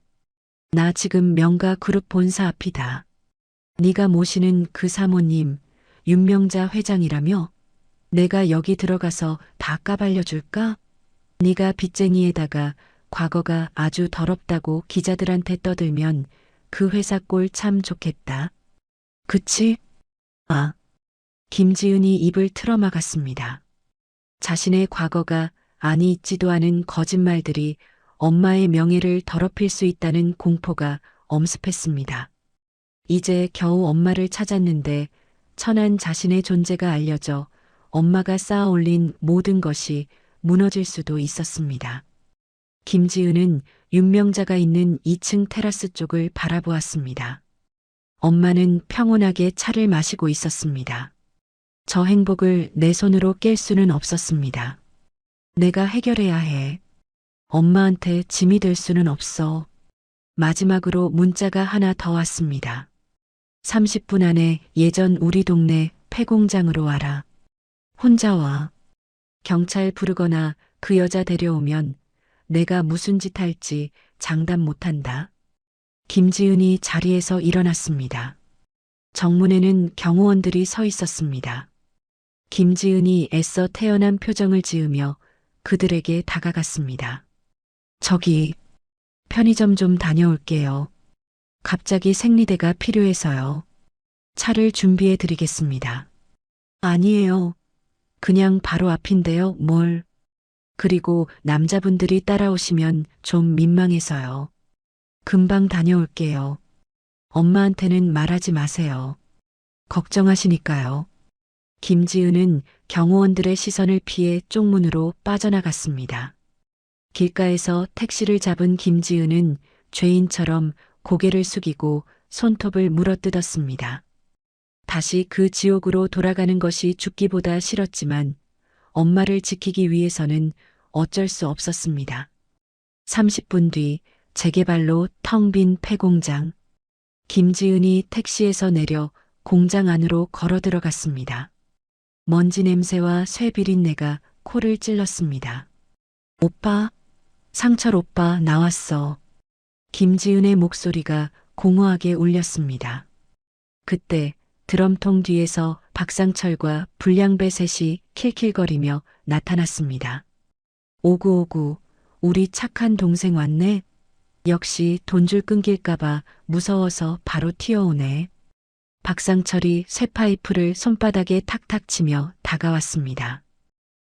나 지금 명가 그룹 본사 앞이다. 네가 모시는 그 사모님 윤명자 회장이라며? 내가 여기 들어가서 다 까발려줄까? 네가 빚쟁이에다가 과거가 아주 더럽다고 기자들한테 떠들면 그 회사 꼴 참 좋겠다. 그치? 아, 김지은이 입을 틀어막았습니다. 자신의 과거가 아니 있지도 않은 거짓말들이 엄마의 명예를 더럽힐 수 있다는 공포가 엄습했습니다. 이제 겨우 엄마를 찾았는데 천한 자신의 존재가 알려져 엄마가 쌓아 올린 모든 것이 무너질 수도 있었습니다. 김지은은 윤명자가 있는 2층 테라스 쪽을 바라보았습니다. 엄마는 평온하게 차를 마시고 있었습니다. 저 행복을 내 손으로 깰 수는 없었습니다. 내가 해결해야 해. 엄마한테 짐이 될 수는 없어. 마지막으로 문자가 하나 더 왔습니다. 30분 안에 예전 우리 동네 폐공장으로 와라. 혼자 와. 경찰 부르거나 그 여자 데려오면 내가 무슨 짓 할지 장담 못한다. 김지은이 자리에서 일어났습니다. 정문에는 경호원들이 서 있었습니다. 김지은이 애써 태연한 표정을 지으며 그들에게 다가갔습니다. 저기, 편의점 좀 다녀올게요. 갑자기 생리대가 필요해서요. 차를 준비해 드리겠습니다. 아니에요. 그냥 바로 앞인데요, 뭘. 그리고 남자분들이 따라오시면 좀 민망해서요. 금방 다녀올게요. 엄마한테는 말하지 마세요. 걱정하시니까요. 김지은은 경호원들의 시선을 피해 쪽문으로 빠져나갔습니다. 길가에서 택시를 잡은 김지은은 죄인처럼 고개를 숙이고 손톱을 물어뜯었습니다. 다시 그 지옥으로 돌아가는 것이 죽기보다 싫었지만 엄마를 지키기 위해서는 어쩔 수 없었습니다. 30분 뒤 재개발로 텅 빈 폐공장. 김지은이 택시에서 내려 공장 안으로 걸어 들어갔습니다. 먼지 냄새와 쇠 비린내가 코를 찔렀습니다. 오빠, 상철 오빠 나왔어. 김지은의 목소리가 공허하게 울렸습니다. 그때 드럼통 뒤에서 박상철과 불량배 셋이 킬킬거리며 나타났습니다. 오구오구, 우리 착한 동생 왔네. 역시 돈줄 끊길까봐 무서워서 바로 튀어오네. 박상철이 쇠파이프를 손바닥에 탁탁 치며 다가왔습니다.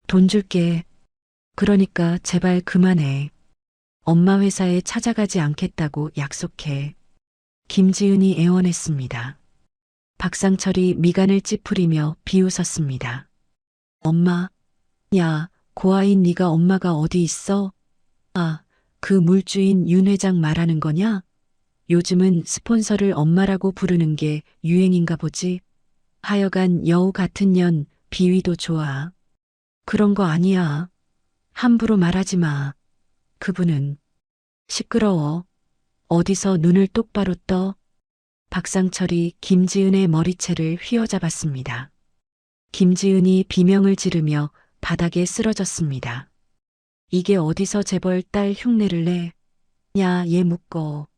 돈 줄게. 그러니까 제발 그만해. 엄마 회사에 찾아가지 않겠다고 약속해. 김지은이 애원했습니다. 박상철이 미간을 찌푸리며 비웃었습니다. 엄마, 야, 고아인 네가 엄마가 어디 있어? 아, 그 물주인 윤 회장 말하는 거냐? 요즘은 스폰서를 엄마라고 부르는 게 유행인가 보지? 하여간 여우 같은 년 비위도 좋아. 그런 거 아니야. 함부로 말하지 마. 그분은 시끄러워. 어디서 눈을 똑바로 떠? 박상철이 김지은의 머리채를 휘어잡았습니다. 김지은이 비명을 지르며 바닥에 쓰러졌습니다. 이게 어디서 재벌 딸 흉내를 내? 야, 얘 묶어.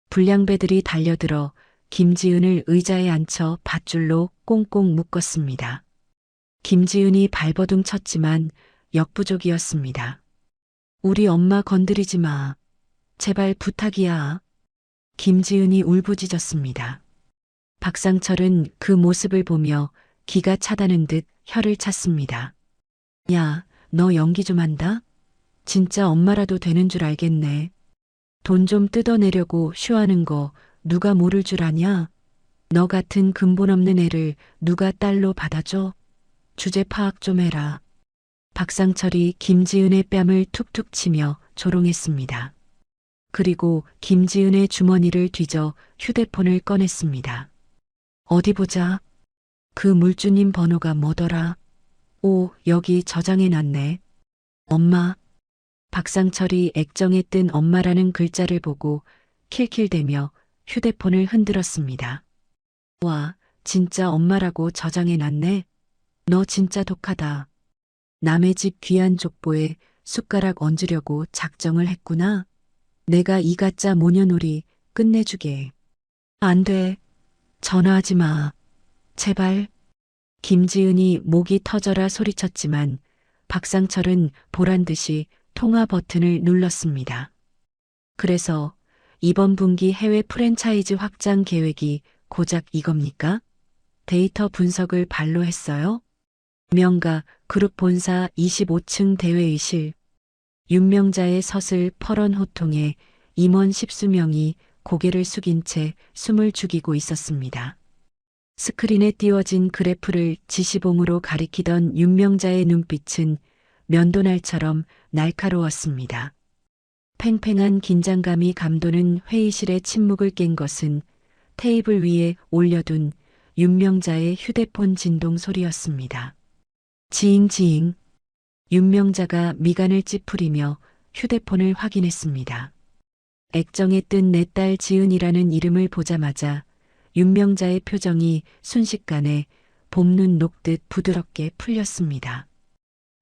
불량배들이 달려들어 김지은을 의자에 앉혀 밧줄로 꽁꽁 묶었습니다. 김지은이 발버둥 쳤지만 역부족이었습니다. 우리 엄마 건드리지 마. 제발 부탁이야. 김지은이 울부짖었습니다. 박상철은 그 모습을 보며 기가 차다는 듯 혀를 찼습니다. 야, 너 연기 좀 한다? 진짜 엄마라도 되는 줄 알겠네. 돈 좀 뜯어내려고 쇼하는 거 누가 모를 줄 아냐? 너 같은 근본 없는 애를 누가 딸로 받아줘? 주제 파악 좀 해라. 박상철이 김지은의 뺨을 툭툭 치며 조롱했습니다. 그리고 김지은의 주머니를 뒤져 휴대폰을 꺼냈습니다. 어디 보자. 그 물주님 번호가 뭐더라? 오, 여기 저장해놨네. 엄마. 박상철이 액정에 뜬 엄마라는 글자를 보고 킬킬대며 휴대폰을 흔들었습니다. 와, 진짜 엄마라고 저장해놨네. 너 진짜 독하다. 남의 집 귀한 족보에 숟가락 얹으려고 작정을 했구나. 내가 이 가짜 모녀놀이 끝내주게. 안 돼. 전화하지 마. 제발. 김지은이 목이 터져라 소리쳤지만 박상철은 보란 듯이 통화 버튼을 눌렀습니다. 그래서 이번 분기 해외 프랜차이즈 확장 계획이 고작 이겁니까? 데이터 분석을 발로 했어요? 명가 그룹 본사 25층 대회의실. 윤명자의 서슬 펄언 호통에 임원 10수명이 고개를 숙인 채 숨을 죽이고 있었습니다. 스크린에 띄워진 그래프를 지시봉으로 가리키던 윤명자의 눈빛은 면도날처럼 날카로웠습니다. 팽팽한 긴장감이 감도는 회의실의 침묵을 깬 것은 테이블 위에 올려둔 윤명자의 휴대폰 진동 소리였습니다. 지잉지잉. 윤명자가 미간을 찌푸리며 휴대폰을 확인했습니다. 액정에 뜬 내 딸 지은이라는 이름을 보자마자 윤명자의 표정이 순식간에 봄눈 녹듯 부드럽게 풀렸습니다.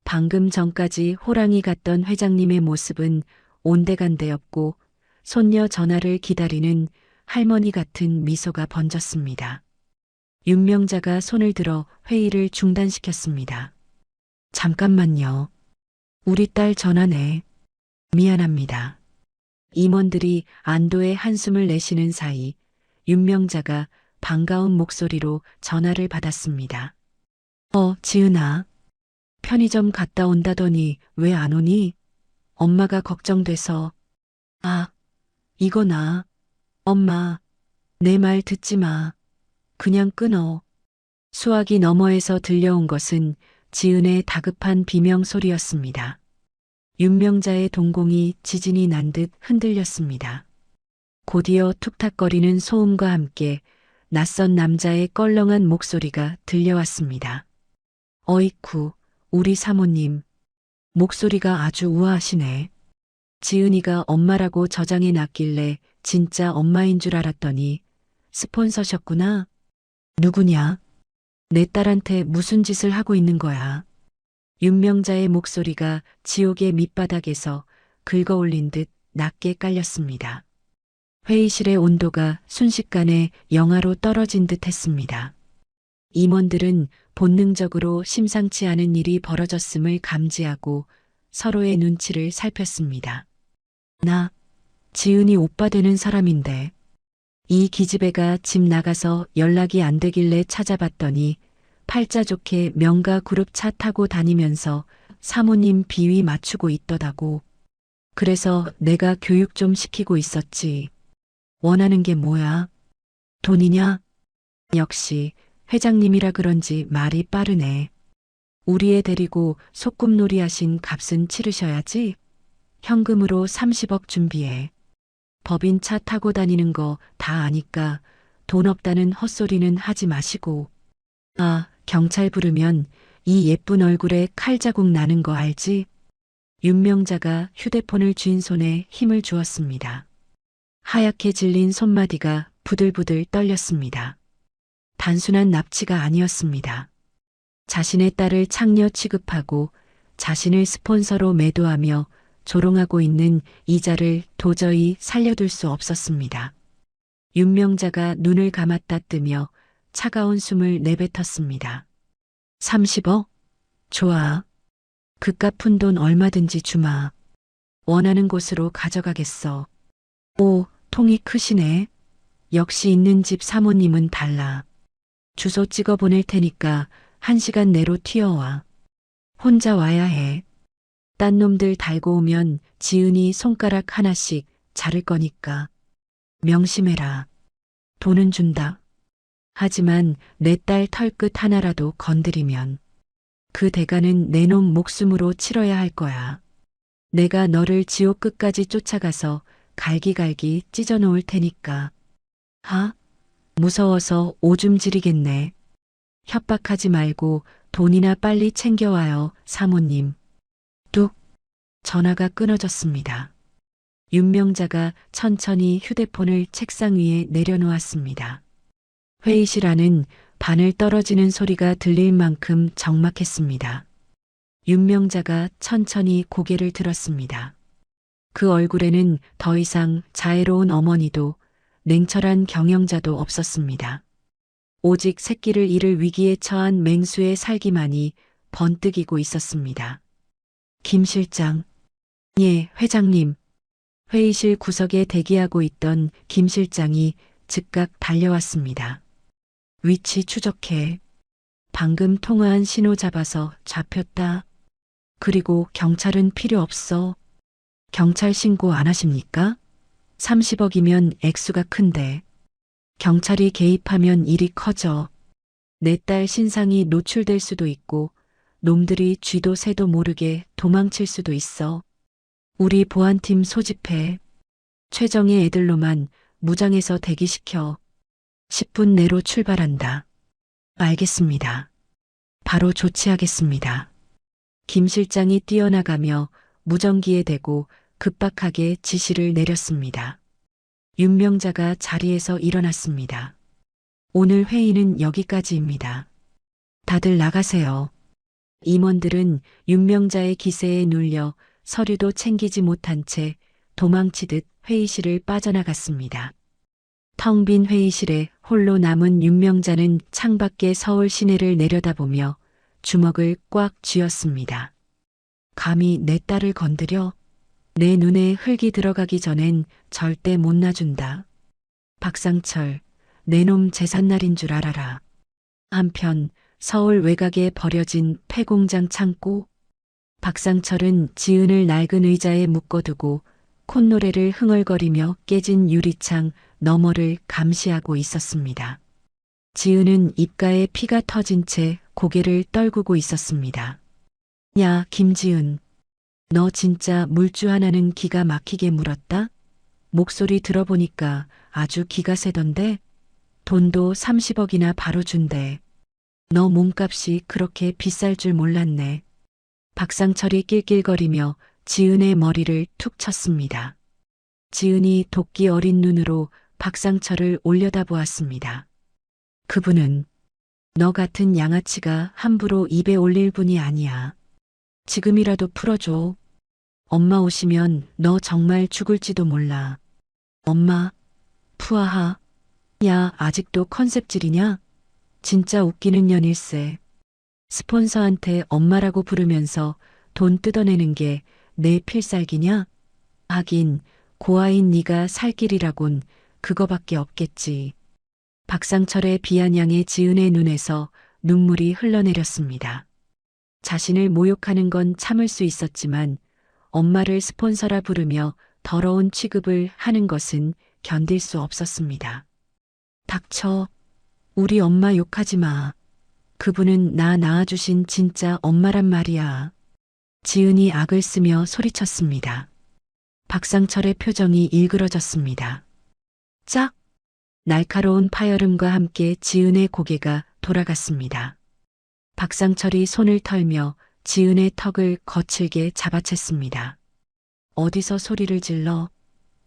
방금 전까지 호랑이 같던 회장님의 모습은 온데간데였고 손녀 전화를 기다리는 할머니 같은 미소가 번졌습니다. 윤명자가 손을 들어 회의를 중단시켰습니다. 잠깐만요. 우리 딸 전화네. 미안합니다. 임원들이 안도의 한숨을 내쉬는 사이 윤명자가 반가운 목소리로 전화를 받았습니다. 지은아. 편의점 갔다 온다더니 왜 안 오니? 엄마가 걱정돼서. 이거 나. 엄마, 내 말 듣지 마. 그냥 끊어. 수화기 너머에서 들려온 것은 지은의 다급한 비명 소리였습니다. 윤명자의 동공이 지진이 난 듯 흔들렸습니다. 곧이어 툭탁거리는 소음과 함께 낯선 남자의 껄렁한 목소리가 들려왔습니다. 어이쿠, 우리 사모님. 목소리가 아주 우아하시네. 지은이가 엄마라고 저장해 놨길래 진짜 엄마인 줄 알았더니 스폰서셨구나. 누구냐? 내 딸한테 무슨 짓을 하고 있는 거야? 윤명자의 목소리가 지옥의 밑바닥에서 긁어올린 듯 낮게 깔렸습니다. 회의실의 온도가 순식간에 영하로 떨어진 듯 했습니다. 임원들은 본능적으로 심상치 않은 일이 벌어졌음을 감지하고 서로의 눈치를 살폈습니다. 나, 지은이 오빠 되는 사람인데. 이 기집애가 집 나가서 연락이 안 되길래 찾아봤더니 팔자 좋게 명가 그룹 차 타고 다니면서 사모님 비위 맞추고 있더라고. 그래서 내가 교육 좀 시키고 있었지. 원하는 게 뭐야? 돈이냐? 역시 회장님이라 그런지 말이 빠르네. 우리 애 데리고 소꿉놀이 하신 값은 치르셔야지. 현금으로 30억 준비해. 법인 차 타고 다니는 거 다 아니까 돈 없다는 헛소리는 하지 마시고. 경찰 부르면 이 예쁜 얼굴에 칼 자국 나는 거 알지? 윤명자가 휴대폰을 쥔 손에 힘을 주었습니다. 하얗게 질린 손마디가 부들부들 떨렸습니다. 단순한 납치가 아니었습니다. 자신의 딸을 창녀 취급하고 자신을 스폰서로 매도하며 조롱하고 있는 이자를 도저히 살려둘 수 없었습니다. 윤명자가 눈을 감았다 뜨며 차가운 숨을 내뱉었습니다. 30억? 좋아. 그깟 푼 돈 얼마든지 주마. 원하는 곳으로 가져가겠어. 오, 통이 크시네. 역시 있는 집 사모님은 달라. 주소 찍어 보낼 테니까 1시간 내로 튀어와. 혼자 와야 해. 딴 놈들 달고 오면 지은이 손가락 하나씩 자를 거니까. 명심해라. 돈은 준다. 하지만 내 딸 털끝 하나라도 건드리면 그 대가는 내 놈 목숨으로 치러야 할 거야. 내가 너를 지옥 끝까지 쫓아가서 갈기갈기 찢어놓을 테니까. 무서워서 오줌 지리겠네. 협박하지 말고 돈이나 빨리 챙겨와요, 사모님. 뚝. 전화가 끊어졌습니다. 윤명자가 천천히 휴대폰을 책상 위에 내려놓았습니다. 회의실 안은 바늘 떨어지는 소리가 들릴 만큼 적막했습니다. 윤명자가 천천히 고개를 들었습니다. 그 얼굴에는 더 이상 자애로운 어머니도 냉철한 경영자도 없었습니다. 오직 새끼를 잃을 위기에 처한 맹수의 살기만이 번뜩이고 있었습니다. 김 실장. 예, 회장님. 회의실 구석에 대기하고 있던 김 실장이 즉각 달려왔습니다. 위치 추적해. 방금 통화한 신호 잡아서 잡혔다. 그리고 경찰은 필요 없어. 경찰 신고 안 하십니까? 30억이면 액수가 큰데. 경찰이 개입하면 일이 커져. 내 딸 신상이 노출될 수도 있고 놈들이 쥐도 새도 모르게 도망칠 수도 있어. 우리 보안팀 소집해. 최정의 애들로만 무장해서 대기시켜. 10분 내로 출발한다. 알겠습니다. 바로 조치하겠습니다. 김 실장이 뛰어나가며 무전기에 대고 급박하게 지시를 내렸습니다. 윤명자가 자리에서 일어났습니다. 오늘 회의는 여기까지입니다. 다들 나가세요. 임원들은 윤명자의 기세에 눌려 서류도 챙기지 못한 채 도망치듯 회의실을 빠져나갔습니다. 텅 빈 회의실에 홀로 남은 윤명자는 창밖의 서울 시내를 내려다보며 주먹을 꽉 쥐었습니다. 감히 내 딸을 건드려? 내 눈에 흙이 들어가기 전엔 절대 못 놔준다. 박상철, 내 놈 제삿날인 줄 알아라. 한편 서울 외곽에 버려진 폐공장 창고. 박상철은 지은을 낡은 의자에 묶어두고 콧노래를 흥얼거리며 깨진 유리창 너머를 감시하고 있었습니다. 지은은 입가에 피가 터진 채 고개를 떨구고 있었습니다. 야, 김지은. 너 진짜 물주 하나는 기가 막히게 물었다? 목소리 들어보니까 아주 기가 세던데? 돈도 30억이나 바로 준대. 너 몸값이 그렇게 비쌀 줄 몰랐네. 박상철이 낄낄거리며 지은의 머리를 툭 쳤습니다. 지은이 도끼 어린 눈으로 박상철을 올려다보았습니다. 그분은 너 같은 양아치가 함부로 입에 올릴 분이 아니야. 지금이라도 풀어줘. 엄마 오시면 너 정말 죽을지도 몰라. 엄마, 푸아하. 야, 아직도 컨셉질이냐? 진짜 웃기는 년일세. 스폰서한테 엄마라고 부르면서 돈 뜯어내는 게 내 필살기냐? 하긴 고아인 네가 살 길이라곤 그거밖에 없겠지. 박상철의 비아냥의 지은의 눈에서 눈물이 흘러내렸습니다. 자신을 모욕하는 건 참을 수 있었지만 엄마를 스폰서라 부르며 더러운 취급을 하는 것은 견딜 수 없었습니다. 닥쳐. 우리 엄마 욕하지 마. 그분은 나 낳아주신 진짜 엄마란 말이야. 지은이 악을 쓰며 소리쳤습니다. 박상철의 표정이 일그러졌습니다. 짝! 날카로운 파열음과 함께 지은의 고개가 돌아갔습니다. 박상철이 손을 털며 지은의 턱을 거칠게 잡아챘습니다. 어디서 소리를 질러?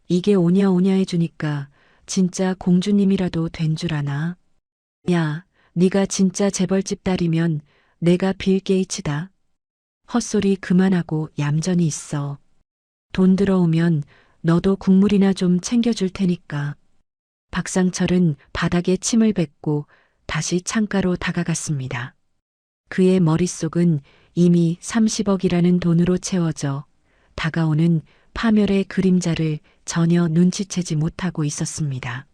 이게 오냐 오냐 해주니까 진짜 공주님이라도 된 줄 아나? 야, 네가 진짜 재벌집 딸이면 내가 빌 게이츠다. 헛소리 그만하고 얌전히 있어. 돈 들어오면 너도 국물이나 좀 챙겨줄 테니까. 박상철은 바닥에 침을 뱉고 다시 창가로 다가갔습니다. 그의 머릿속은 이미 30억이라는 돈으로 채워져 다가오는 파멸의 그림자를 전혀 눈치채지 못하고 있었습니다.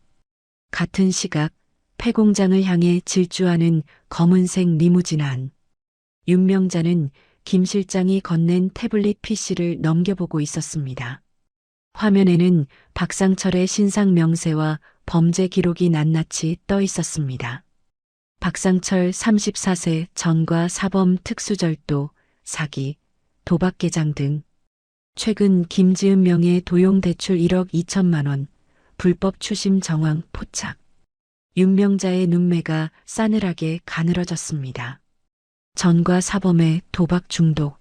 같은 시각 폐공장을 향해 질주하는 검은색 리무진 안. 윤명자는 김 실장이 건넨 태블릿 PC를 넘겨보고 있었습니다. 화면에는 박상철의 신상 명세와 범죄 기록이 낱낱이 떠 있었습니다. 박상철 34세 전과 사범 특수절도, 사기, 도박계장 등. 최근 김지은 명의 도용대출 1억 2천만 원, 불법 추심 정황 포착. 윤명자의 눈매가 싸늘하게 가늘어졌습니다. 전과 사범의 도박 중독.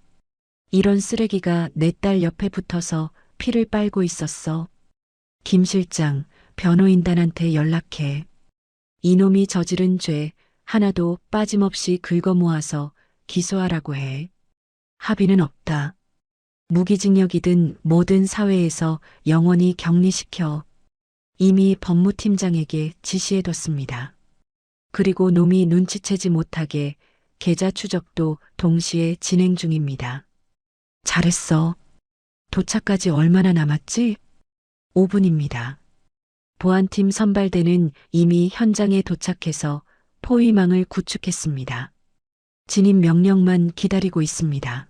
이런 쓰레기가 내 딸 옆에 붙어서 피를 빨고 있었어. 김 실장, 변호인단한테 연락해. 이놈이 저지른 죄 하나도 빠짐없이 긁어 모아서 기소하라고 해. 합의는 없다. 무기징역이든 뭐든 사회에서 영원히 격리시켜. 이미 법무팀장에게 지시해뒀습니다. 그리고 놈이 눈치채지 못하게 계좌 추적도 동시에 진행 중입니다. 잘했어. 도착까지 얼마나 남았지? 5분입니다. 보안팀 선발대는 이미 현장에 도착해서 포위망을 구축했습니다. 진입 명령만 기다리고 있습니다.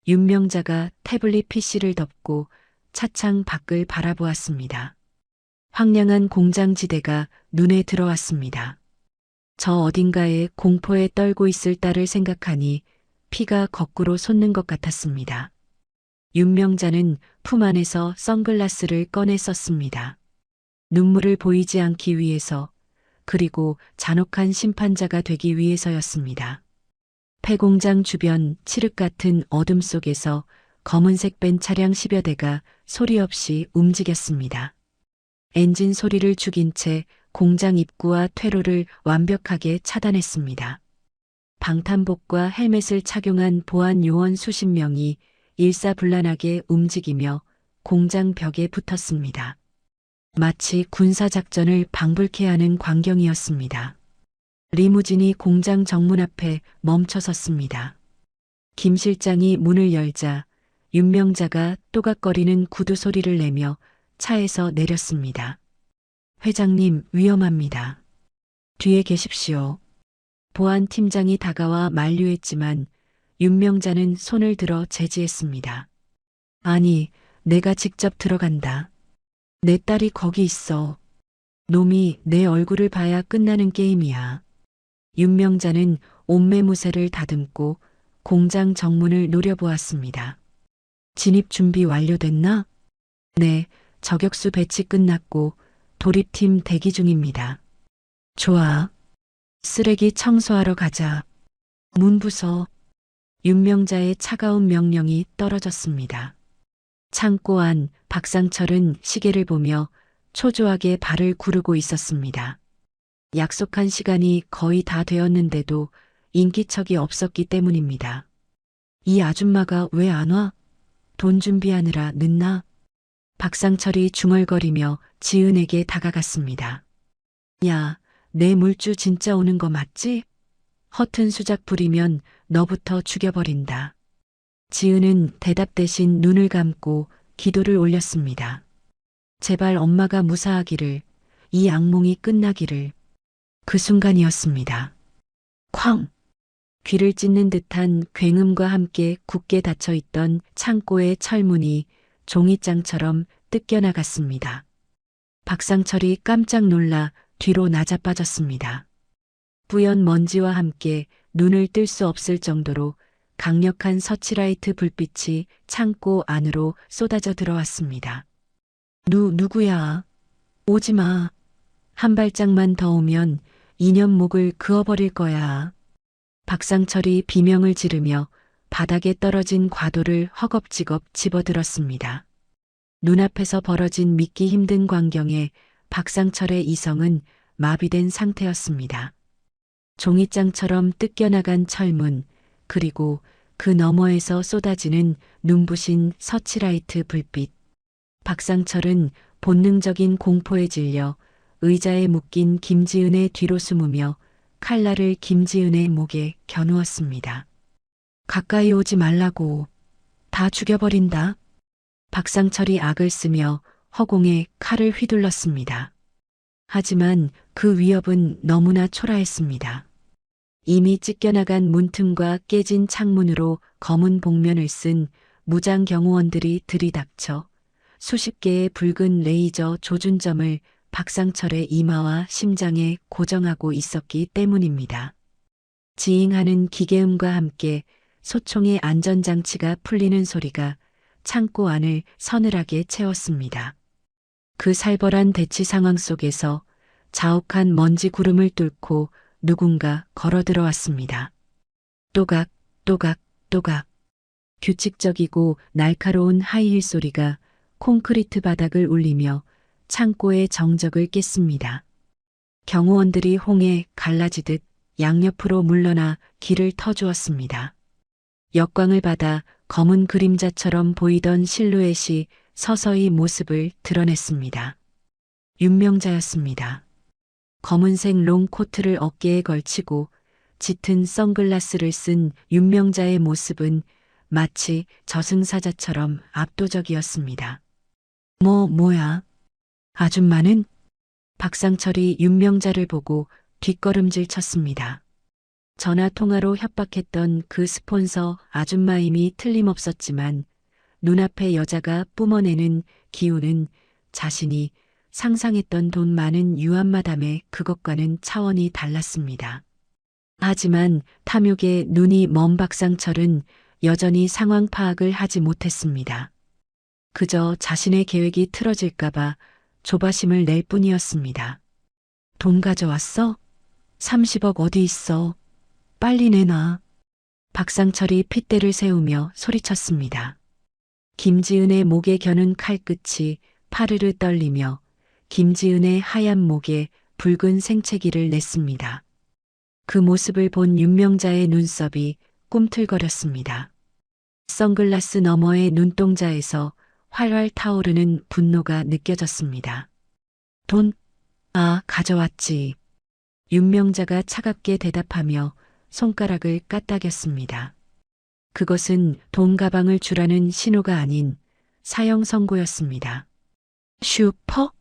윤명자가 태블릿 PC를 덮고 차창 밖을 바라보았습니다. 황량한 공장지대가 눈에 들어왔습니다. 저 어딘가에 공포에 떨고 있을 딸을 생각하니 피가 거꾸로 솟는 것 같았습니다. 윤명자는 품 안에서 선글라스를 꺼내 썼습니다. 눈물을 보이지 않기 위해서, 그리고 잔혹한 심판자가 되기 위해서였습니다. 폐공장 주변 칠흑 같은 어둠 속에서 검은색 벤 차량 10여 대가 소리 없이 움직였습니다. 엔진 소리를 죽인 채 공장 입구와 퇴로를 완벽하게 차단했습니다. 방탄복과 헬멧을 착용한 보안 요원 수십 명이 일사불란하게 움직이며 공장 벽에 붙었습니다. 마치 군사작전을 방불케 하는 광경이었습니다. 리무진이 공장 정문 앞에 멈춰섰습니다. 김 실장이 문을 열자 윤명자가 또각거리는 구두 소리를 내며 차에서 내렸습니다. 회장님, 위험합니다. 뒤에 계십시오. 보안팀장이 다가와 만류했지만 윤명자는 손을 들어 제지했습니다. 아니, 내가 직접 들어간다. 내 딸이 거기 있어. 놈이 내 얼굴을 봐야 끝나는 게임이야. 윤명자는 옷매무새를 다듬고 공장 정문을 노려보았습니다. 진입 준비 완료됐나? 네, 저격수 배치 끝났고 도립팀 대기 중입니다. 좋아. 쓰레기 청소하러 가자. 문 부서. 윤명자의 차가운 명령이 떨어졌습니다. 창고 안 박상철은 시계를 보며 초조하게 발을 구르고 있었습니다. 약속한 시간이 거의 다 되었는데도 인기척이 없었기 때문입니다. 이 아줌마가 왜 안 와? 돈 준비하느라 늦나? 박상철이 중얼거리며 지은에게 다가갔습니다. 야, 내 물주 진짜 오는 거 맞지? 허튼 수작 부리면 너부터 죽여버린다. 지은은 대답 대신 눈을 감고 기도를 올렸습니다. 제발 엄마가 무사하기를, 이 악몽이 끝나기를. 그 순간이었습니다. 쾅! 귀를 찢는 듯한 굉음과 함께 굳게 닫혀있던 창고의 철문이 종이장처럼 뜯겨나갔습니다. 박상철이 깜짝 놀라 뒤로 나자빠졌습니다. 뿌연 먼지와 함께 눈을 뜰 수 없을 정도로 강력한 서치라이트 불빛이 창고 안으로 쏟아져 들어왔습니다. 누구야? 오지 마. 한 발짝만 더 오면 이년 목을 그어버릴 거야. 박상철이 비명을 지르며 바닥에 떨어진 과도를 허겁지겁 집어들었습니다. 눈앞에서 벌어진 믿기 힘든 광경에 박상철의 이성은 마비된 상태였습니다. 종이장처럼 뜯겨나간 철문, 그리고 그 너머에서 쏟아지는 눈부신 서치라이트 불빛. 박상철은 본능적인 공포에 질려 의자에 묶인 김지은의 뒤로 숨으며 칼날을 김지은의 목에 겨누었습니다. 가까이 오지 말라고. 다 죽여버린다. 박상철이 악을 쓰며 허공에 칼을 휘둘렀습니다. 하지만 그 위협은 너무나 초라했습니다. 이미 찢겨나간 문틈과 깨진 창문으로 검은 복면을 쓴 무장 경호원들이 들이닥쳐 수십 개의 붉은 레이저 조준점을 박상철의 이마와 심장에 고정하고 있었기 때문입니다. 지잉하는 기계음과 함께 소총의 안전장치가 풀리는 소리가 창고 안을 서늘하게 채웠습니다. 그 살벌한 대치 상황 속에서 자욱한 먼지 구름을 뚫고 누군가 걸어 들어왔습니다. 또각, 또각, 또각. 규칙적이고 날카로운 하이힐 소리가 콘크리트 바닥을 울리며 창고의 정적을 깼습니다. 경호원들이 홍해 갈라지듯 양옆으로 물러나 길을 터주었습니다. 역광을 받아 검은 그림자처럼 보이던 실루엣이 서서히 모습을 드러냈습니다. 윤명자였습니다. 검은색 롱코트를 어깨에 걸치고 짙은 선글라스를 쓴 윤명자의 모습은 마치 저승사자처럼 압도적이었습니다. 뭐야? 아줌마는? 박상철이 윤명자를 보고 뒷걸음질 쳤습니다. 전화 통화로 협박했던 그 스폰서 아줌마임이 틀림없었지만 눈앞의 여자가 뿜어내는 기운은 자신이 상상했던 돈 많은 유한마담의 그것과는 차원이 달랐습니다. 하지만 탐욕에 눈이 먼 박상철은 여전히 상황 파악을 하지 못했습니다. 그저 자신의 계획이 틀어질까봐 조바심을 낼 뿐이었습니다. 돈 가져왔어? 30억 어디 있어? 빨리 내놔. 박상철이 핏대를 세우며 소리쳤습니다. 김지은의 목에 겨눈 칼끝이 파르르 떨리며 김지은의 하얀 목에 붉은 생채기를 냈습니다. 그 모습을 본 윤명자의 눈썹이 꿈틀거렸습니다. 선글라스 너머의 눈동자에서 활활 타오르는 분노가 느껴졌습니다. 돈? 아, 가져왔지. 윤명자가 차갑게 대답하며 손가락을 까딱였습니다. 그것은 돈 가방을 주라는 신호가 아닌 사형 선고였습니다. 슈퍼?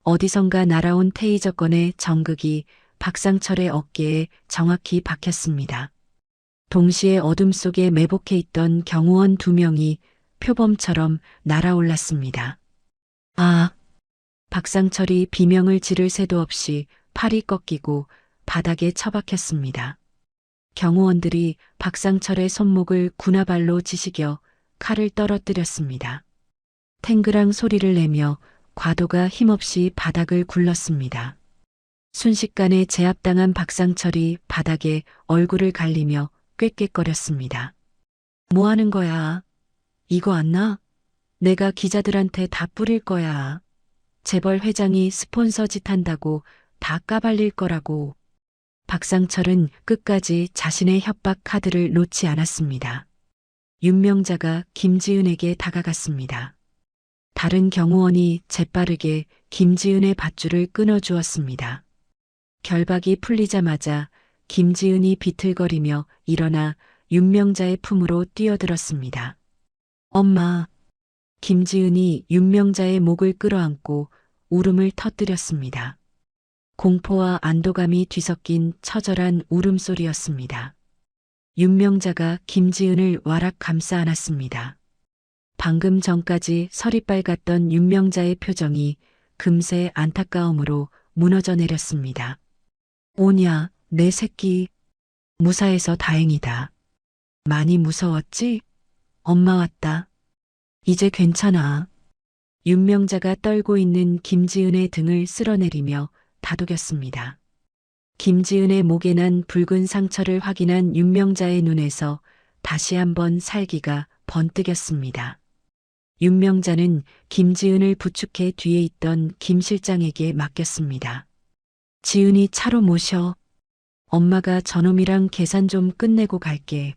어디선가 날아온 테이저건의 정극이 박상철의 어깨에 정확히 박혔습니다. 동시에 어둠 속에 매복해 있던 경호원 2명이 표범처럼 날아올랐습니다. 아! 박상철이 비명을 지를 새도 없이 팔이 꺾이고 바닥에 처박혔습니다. 경호원들이 박상철의 손목을 군화발로 지시겨 칼을 떨어뜨렸습니다. 탱그랑 소리를 내며 과도가 힘없이 바닥을 굴렀습니다. 순식간에 제압당한 박상철이 바닥에 얼굴을 갈리며 꾀꾀거렸습니다. 뭐 하는 거야? 이거 안 나? 내가 기자들한테 다 뿌릴 거야. 재벌 회장이 스폰서 짓 한다고 다 까발릴 거라고. 박상철은 끝까지 자신의 협박 카드를 놓지 않았습니다. 윤명자가 김지은에게 다가갔습니다. 다른 경호원이 재빠르게 김지은의 밧줄을 끊어주었습니다. 결박이 풀리자마자 김지은이 비틀거리며 일어나 윤명자의 품으로 뛰어들었습니다. 엄마. 김지은이 윤명자의 목을 끌어안고 울음을 터뜨렸습니다. 공포와 안도감이 뒤섞인 처절한 울음소리였습니다. 윤명자가 김지은을 와락 감싸 안았습니다. 방금 전까지 설이 빨갛던 윤명자의 표정이 금세 안타까움으로 무너져 내렸습니다. 오냐, 내 새끼. 무사해서 다행이다. 많이 무서웠지? 엄마 왔다. 이제 괜찮아. 윤명자가 떨고 있는 김지은의 등을 쓸어내리며 다독였습니다. 김지은의 목에 난 붉은 상처를 확인한 윤명자의 눈에서 다시 한번 살기가 번뜩였습니다. 윤명자는 김지은을 부축해 뒤에 있던 김 실장에게 맡겼습니다. 지은이 차로 모셔. 엄마가 저놈이랑 계산 좀 끝내고 갈게.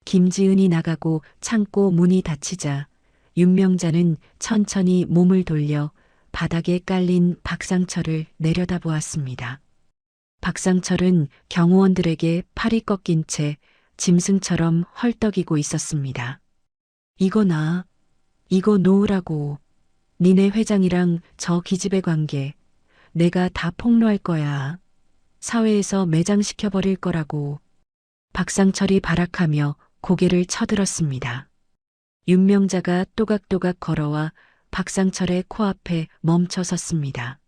김지은이 나가고 창고 문이 닫히자 윤명자는 천천히 몸을 돌려 바닥에 깔린 박상철을 내려다보았습니다. 박상철은 경호원들에게 팔이 꺾인 채 짐승처럼 헐떡이고 있었습니다. 이거 나. 이거 놓으라고. 니네 회장이랑 저 기집애 관계 내가 다 폭로할 거야. 사회에서 매장시켜버릴 거라고. 박상철이 발악하며 고개를 쳐들었습니다. 윤명자가 또각또각 걸어와 박상철의 코앞에 멈춰 섰습니다.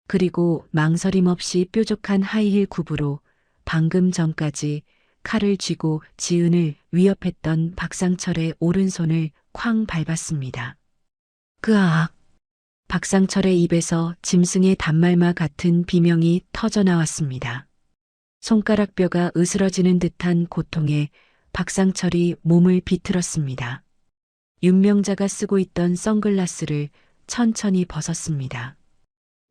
그리고 망설임 없이 뾰족한 하이힐 굽으로 방금 전까지 칼을 쥐고 지은을 위협했던 박상철의 오른손을 쾅 밟았습니다. 그악! 박상철의 입에서 짐승의 단말마 같은 비명이 터져 나왔습니다. 손가락 뼈가 으스러지는 듯한 고통에 박상철이 몸을 비틀었습니다. 윤명자가 쓰고 있던 선글라스를 천천히 벗었습니다.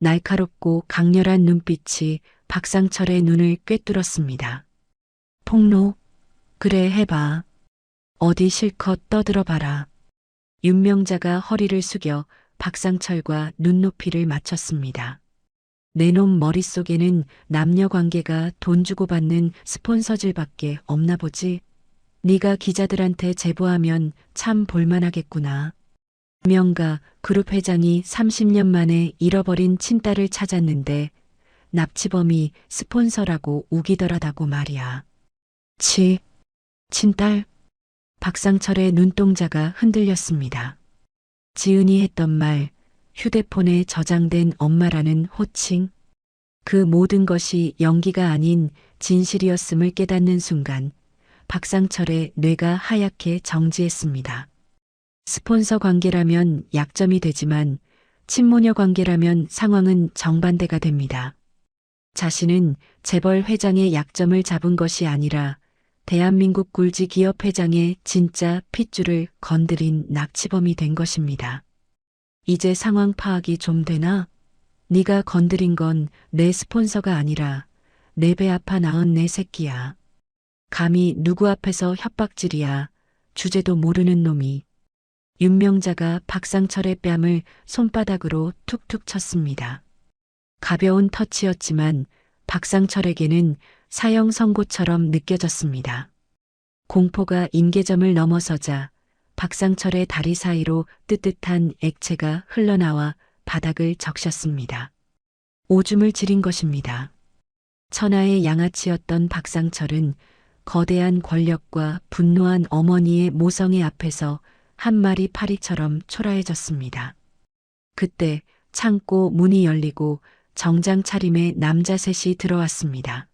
날카롭고 강렬한 눈빛이 박상철의 눈을 꿰뚫었습니다. 폭로? 그래, 해봐. 어디 실컷 떠들어봐라. 윤명자가 허리를 숙여 박상철과 눈높이를 맞췄습니다. 내 놈 머릿속에는 남녀 관계가 돈 주고 받는 스폰서질밖에 없나 보지. 네가 기자들한테 제보하면 참 볼만하겠구나. 명가 그룹 회장이 30년 만에 잃어버린 친딸을 찾았는데 납치범이 스폰서라고 우기더라다고 말이야. 친딸. 박상철의 눈동자가 흔들렸습니다. 지은이 했던 말, 휴대폰에 저장된 엄마라는 호칭, 그 모든 것이 연기가 아닌 진실이었음을 깨닫는 순간 박상철의 뇌가 하얗게 정지했습니다. 스폰서 관계라면 약점이 되지만 친모녀 관계라면 상황은 정반대가 됩니다. 자신은 재벌 회장의 약점을 잡은 것이 아니라 대한민국 굴지 기업 회장의 진짜 핏줄을 건드린 납치범이 된 것입니다. 이제 상황 파악이 좀 되나? 네가 건드린 건 내 스폰서가 아니라 내 배 아파 낳은 내 새끼야. 감히 누구 앞에서 협박질이야. 주제도 모르는 놈이. 윤명자가 박상철의 뺨을 손바닥으로 툭툭 쳤습니다. 가벼운 터치였지만 박상철에게는 사형 선고처럼 느껴졌습니다. 공포가 임계점을 넘어서자 박상철의 다리 사이로 뜨뜻한 액체가 흘러나와 바닥을 적셨습니다. 오줌을 지린 것입니다. 천하의 양아치였던 박상철은 거대한 권력과 분노한 어머니의 모성애 앞에서 한 마리 파리처럼 초라해졌습니다. 그때 창고 문이 열리고 정장 차림의 남자 셋이 들어왔습니다.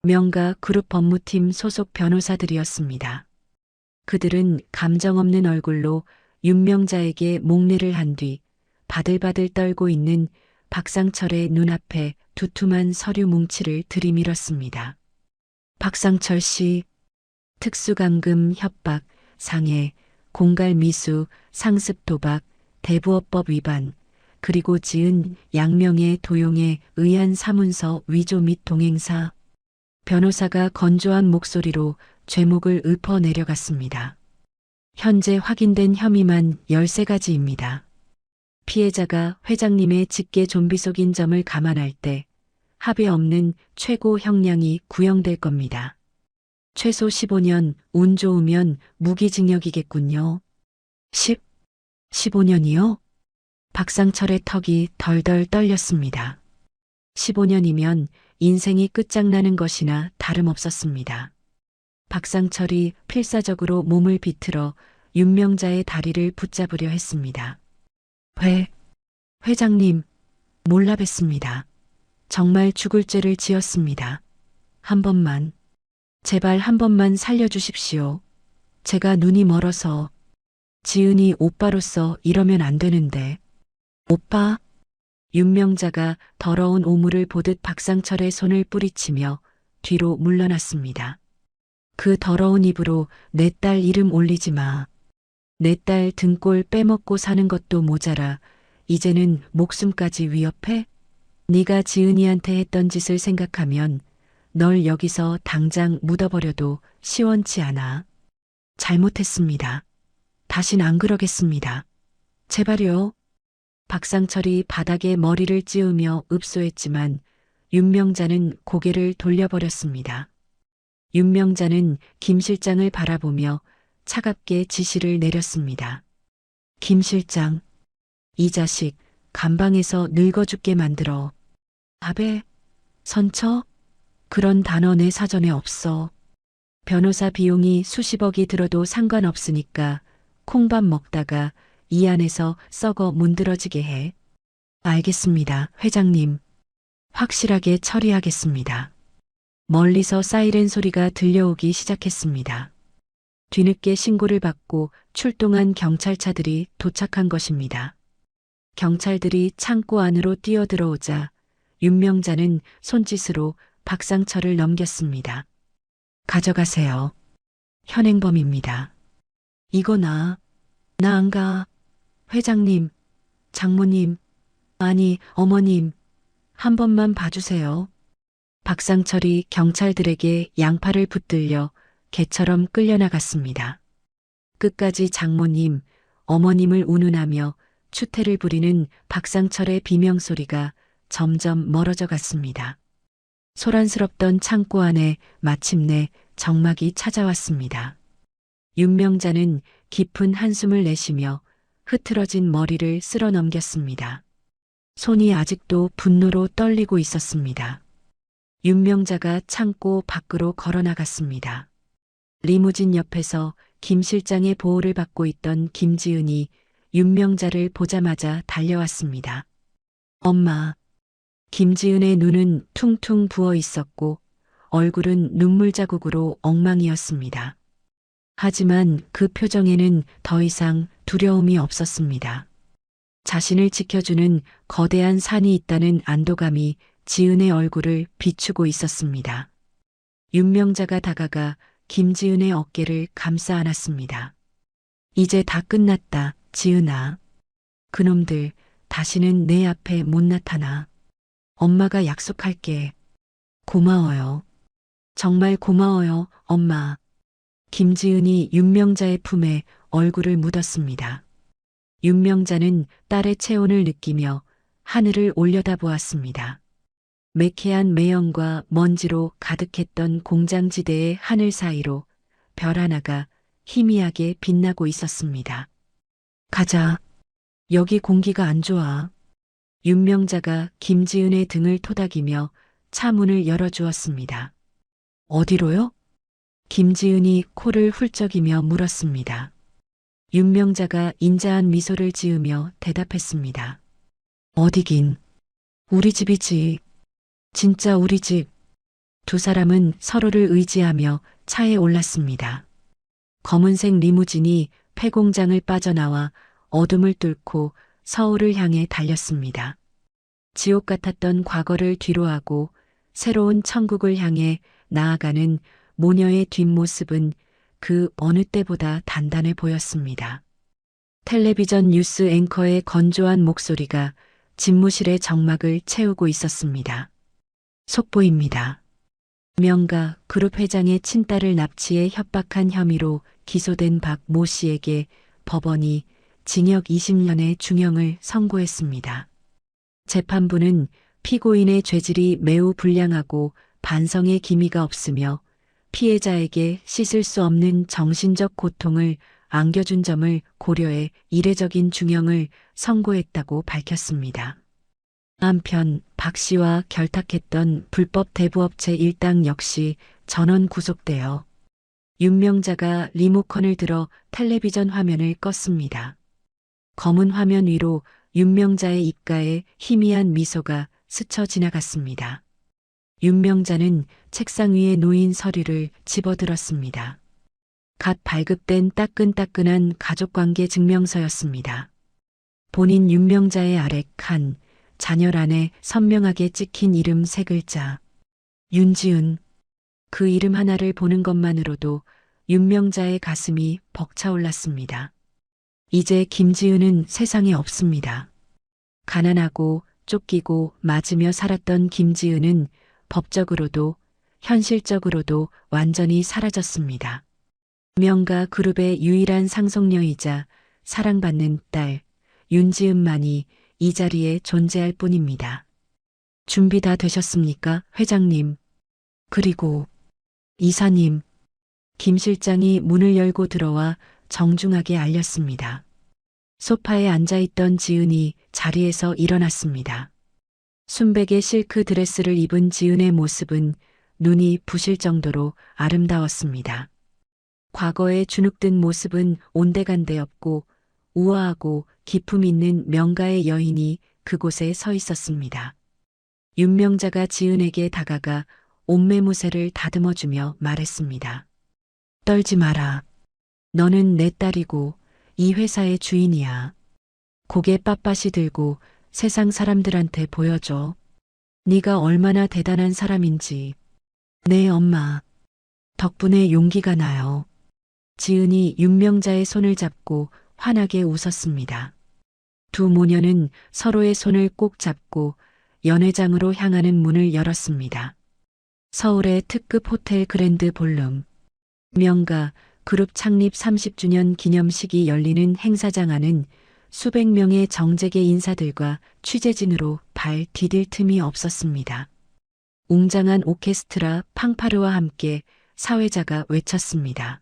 명가 그룹 법무팀 소속 변호사들이었습니다. 그들은 감정 없는 얼굴로 윤명자에게 목례를 한 뒤 바들바들 떨고 있는 박상철의 눈앞에 두툼한 서류 뭉치를 들이밀었습니다. 박상철 씨, 특수감금 협박, 상해, 공갈미수, 상습 도박, 대부업법 위반, 그리고 지은 양명의 도용에 의한 사문서 위조 및 동행사. 변호사가 건조한 목소리로 죄목을 읊어 내려갔습니다. 현재 확인된 혐의만 13가지입니다. 피해자가 회장님의 직계 좀비 속인 점을 감안할 때 합의 없는 최고 형량이 구형될 겁니다. 최소 15년, 운 좋으면 무기징역이겠군요. 15년이요? 박상철의 턱이 덜덜 떨렸습니다. 15년이면 인생이 끝장나는 것이나 다름없었습니다. 박상철이 필사적으로 몸을 비틀어 윤명자의 다리를 붙잡으려 했습니다. 회장님, 몰라 뵀습니다. 정말 죽을 죄를 지었습니다. 한 번만, 제발 한 번만 살려주십시오. 제가 눈이 멀어서. 지은이 오빠로서 이러면 안 되는데. 오빠? 윤명자가 더러운 오물을 보듯 박상철의 손을 뿌리치며 뒤로 물러났습니다. 그 더러운 입으로 내 딸 이름 올리지 마. 내 딸 등골 빼먹고 사는 것도 모자라 이제는 목숨까지 위협해? 네가 지은이한테 했던 짓을 생각하면 널 여기서 당장 묻어버려도 시원치 않아. 잘못했습니다. 다신 안 그러겠습니다. 제발요. 박상철이 바닥에 머리를 찌우며 읍소했지만 윤명자는 고개를 돌려버렸습니다. 윤명자는 김 실장을 바라보며 차갑게 지시를 내렸습니다. 김 실장, 이 자식 감방에서 늙어 죽게 만들어. 아베, 선처? 그런 단어 내 사전에 없어. 변호사 비용이 수십억이 들어도 상관없으니까 콩밥 먹다가 이 안에서 썩어 문드러지게 해. 알겠습니다, 회장님. 확실하게 처리하겠습니다. 멀리서 사이렌 소리가 들려오기 시작했습니다. 뒤늦게 신고를 받고 출동한 경찰차들이 도착한 것입니다. 경찰들이 창고 안으로 뛰어들어오자 윤명자는 손짓으로 박상철을 넘겼습니다. 가져가세요. 현행범입니다. 이거 나 안 가. 회장님, 장모님, 아니 어머님, 한 번만 봐주세요. 박상철이 경찰들에게 양팔을 붙들려 개처럼 끌려나갔습니다. 끝까지 장모님, 어머님을 운운하며 추태를 부리는 박상철의 비명소리가 점점 멀어져 갔습니다. 소란스럽던 창고 안에 마침내 정막이 찾아왔습니다. 윤명자는 깊은 한숨을 내쉬며 흐트러진 머리를 쓸어 넘겼습니다. 손이 아직도 분노로 떨리고 있었습니다. 윤명자가 창고 밖으로 걸어 나갔습니다. 리무진 옆에서 김 실장의 보호를 받고 있던 김지은이 윤명자를 보자마자 달려왔습니다. 엄마. 김지은의 눈은 퉁퉁 부어 있었고 얼굴은 눈물 자국으로 엉망이었습니다. 하지만 그 표정에는 더 이상 두려움이 없었습니다. 자신을 지켜주는 거대한 산이 있다는 안도감이 지은의 얼굴을 비추고 있었습니다. 윤명자가 다가가 김지은의 어깨를 감싸 안았습니다. 이제 다 끝났다, 지은아. 그놈들 다시는 내 앞에 못 나타나. 엄마가 약속할게. 고마워요. 정말 고마워요, 엄마. 김지은이 윤명자의 품에 얼굴을 묻었습니다. 윤명자는 딸의 체온을 느끼며 하늘을 올려다보았습니다. 매캐한 매연과 먼지로 가득했던 공장지대의 하늘 사이로 별 하나가 희미하게 빛나고 있었습니다. 가자. 여기 공기가 안 좋아. 윤명자가 김지은의 등을 토닥이며 차 문을 열어주었습니다. 어디로요? 김지은이 코를 훌쩍이며 물었습니다. 윤명자가 인자한 미소를 지으며 대답했습니다. 어디긴. 우리 집이지. 진짜 우리 집. 두 사람은 서로를 의지하며 차에 올랐습니다. 검은색 리무진이 폐공장을 빠져나와 어둠을 뚫고 서울을 향해 달렸습니다. 지옥 같았던 과거를 뒤로하고 새로운 천국을 향해 나아가는 모녀의 뒷모습은 그 어느 때보다 단단해 보였습니다. 텔레비전 뉴스 앵커의 건조한 목소리가 집무실의 정막을 채우고 있었습니다. 속보입니다. 명가 그룹 회장의 친딸을 납치해 협박한 혐의로 기소된 박 모 씨에게 법원이 징역 20년의 중형을 선고했습니다. 재판부는 피고인의 죄질이 매우 불량하고 반성의 기미가 없으며 피해자에게 씻을 수 없는 정신적 고통을 안겨준 점을 고려해 이례적인 중형을 선고했다고 밝혔습니다. 한편 박 씨와 결탁했던 불법 대부업체 일당 역시 전원 구속되어 윤명자가 리모컨을 들어 텔레비전 화면을 껐습니다. 검은 화면 위로 윤명자의 입가에 희미한 미소가 스쳐 지나갔습니다. 윤명자는 책상 위에 놓인 서류를 집어들었습니다. 갓 발급된 따끈따끈한 가족관계 증명서였습니다. 본인 윤명자의 아래 칸, 잔열안에 선명하게 찍힌 이름 3글자. 윤지은. 그 이름 하나를 보는 것만으로도 윤명자의 가슴이 벅차올랐습니다. 이제 김지은은 세상에 없습니다. 가난하고 쫓기고 맞으며 살았던 김지은은 법적으로도 현실적으로도 완전히 사라졌습니다. 명가 그룹의 유일한 상속녀이자 사랑받는 딸 윤지은만이 이 자리에 존재할 뿐입니다. 준비 다 되셨습니까, 회장님? 그리고 이사님. 김 실장이 문을 열고 들어와 정중하게 알렸습니다. 소파에 앉아있던 지은이 자리에서 일어났습니다. 순백의 실크 드레스를 입은 지은의 모습은 눈이 부실 정도로 아름다웠습니다. 과거의 주눅든 모습은 온데간데 없고 우아하고 기품 있는 명가의 여인이 그곳에 서 있었습니다. 윤명자가 지은에게 다가가 옷매무새를 다듬어주며 말했습니다. 떨지 마라. 너는 내 딸이고 이 회사의 주인이야. 고개 빳빳이 들고 세상 사람들한테 보여줘. 네가 얼마나 대단한 사람인지. 네, 엄마. 덕분에 용기가 나요. 지은이 윤명자의 손을 잡고 환하게 웃었습니다. 두 모녀는 서로의 손을 꼭 잡고 연회장으로 향하는 문을 열었습니다. 서울의 특급 호텔 그랜드 볼룸. 명가 그룹 창립 30주년 기념식이 열리는 행사장 안은 수백 명의 정재계 인사들과 취재진으로 발 디딜 틈이 없었습니다. 웅장한 오케스트라 팡파르와 함께 사회자가 외쳤습니다.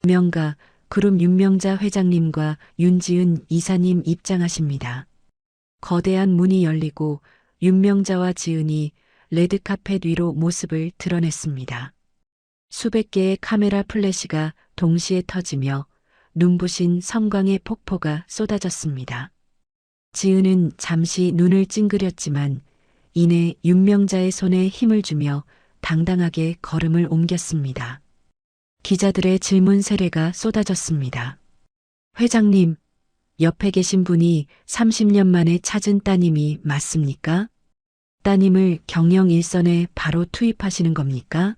명가 그룹 윤명자 회장님과 윤지은 이사님 입장하십니다. 거대한 문이 열리고 윤명자와 지은이 레드카펫 위로 모습을 드러냈습니다. 수백 개의 카메라 플래시가 동시에 터지며 눈부신 성광의 폭포가 쏟아졌습니다. 지은은 잠시 눈을 찡그렸지만 이내 윤명자의 손에 힘을 주며 당당하게 걸음을 옮겼습니다. 기자들의 질문 세례가 쏟아졌습니다. 회장님, 옆에 계신 분이 30년 만에 찾은 따님이 맞습니까? 따님을 경영 일선에 바로 투입하시는 겁니까?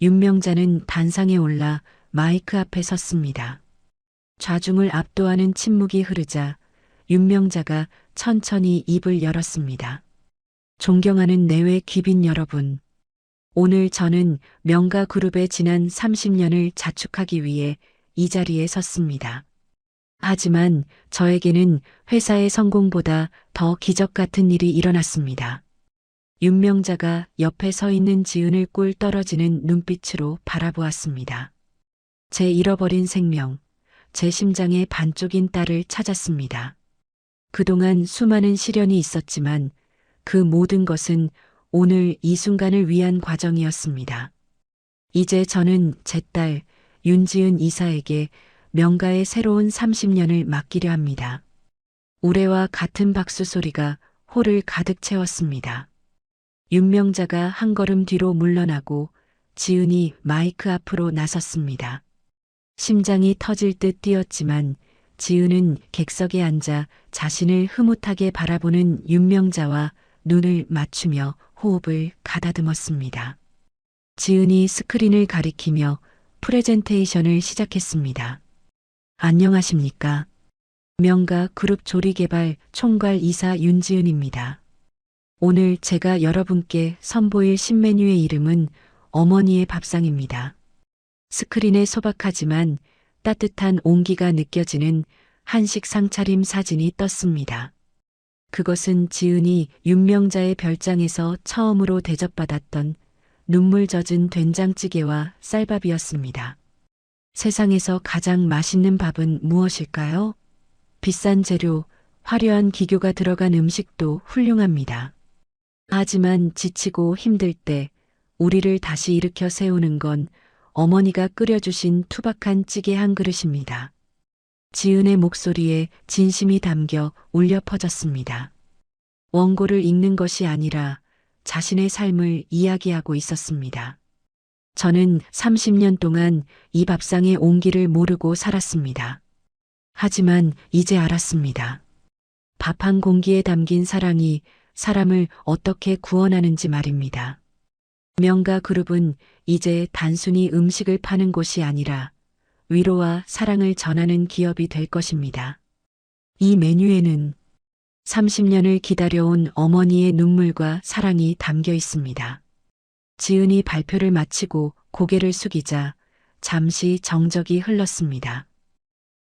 윤명자는 단상에 올라 마이크 앞에 섰습니다. 좌중을 압도하는 침묵이 흐르자 윤명자가 천천히 입을 열었습니다. 존경하는 내외 귀빈 여러분, 오늘 저는 명가그룹의 지난 30년을 자축하기 위해 이 자리에 섰습니다. 하지만 저에게는 회사의 성공보다 더 기적 같은 일이 일어났습니다. 윤명자가 옆에 서 있는 지은을 꿀 떨어지는 눈빛으로 바라보았습니다. 제 잃어버린 생명, 제 심장의 반쪽인 딸을 찾았습니다. 그동안 수많은 시련이 있었지만 그 모든 것은 오늘 이 순간을 위한 과정이었습니다. 이제 저는 제 딸 윤지은 이사에게 명가의 새로운 30년을 맡기려 합니다. 우레와 같은 박수 소리가 홀을 가득 채웠습니다. 윤명자가 한 걸음 뒤로 물러나고 지은이 마이크 앞으로 나섰습니다. 심장이 터질 듯 뛰었지만 지은은 객석에 앉아 자신을 흐뭇하게 바라보는 윤명자와 눈을 맞추며 호흡을 가다듬었습니다. 지은이 스크린을 가리키며 프레젠테이션을 시작했습니다. 안녕하십니까? 명가 그룹 조리개발 총괄 이사 윤지은입니다. 오늘 제가 여러분께 선보일 신메뉴의 이름은 어머니의 밥상입니다. 스크린에 소박하지만 따뜻한 온기가 느껴지는 한식 상차림 사진이 떴습니다. 그것은 지은이 윤명자의 별장에서 처음으로 대접받았던 눈물 젖은 된장찌개와 쌀밥이었습니다. 세상에서 가장 맛있는 밥은 무엇일까요? 비싼 재료, 화려한 기교가 들어간 음식도 훌륭합니다. 하지만 지치고 힘들 때 우리를 다시 일으켜 세우는 건 어머니가 끓여주신 투박한 찌개 한 그릇입니다. 지은의 목소리에 진심이 담겨 울려 퍼졌습니다. 원고를 읽는 것이 아니라 자신의 삶을 이야기하고 있었습니다. 저는 30년 동안 이 밥상의 온기를 모르고 살았습니다. 하지만 이제 알았습니다. 밥 한 공기에 담긴 사랑이 사람을 어떻게 구원하는지 말입니다. 명가그룹은 이제 단순히 음식을 파는 곳이 아니라 위로와 사랑을 전하는 기업이 될 것입니다. 이 메뉴에는 30년을 기다려온 어머니의 눈물과 사랑이 담겨 있습니다. 지은이 발표를 마치고 고개를 숙이자 잠시 정적이 흘렀습니다.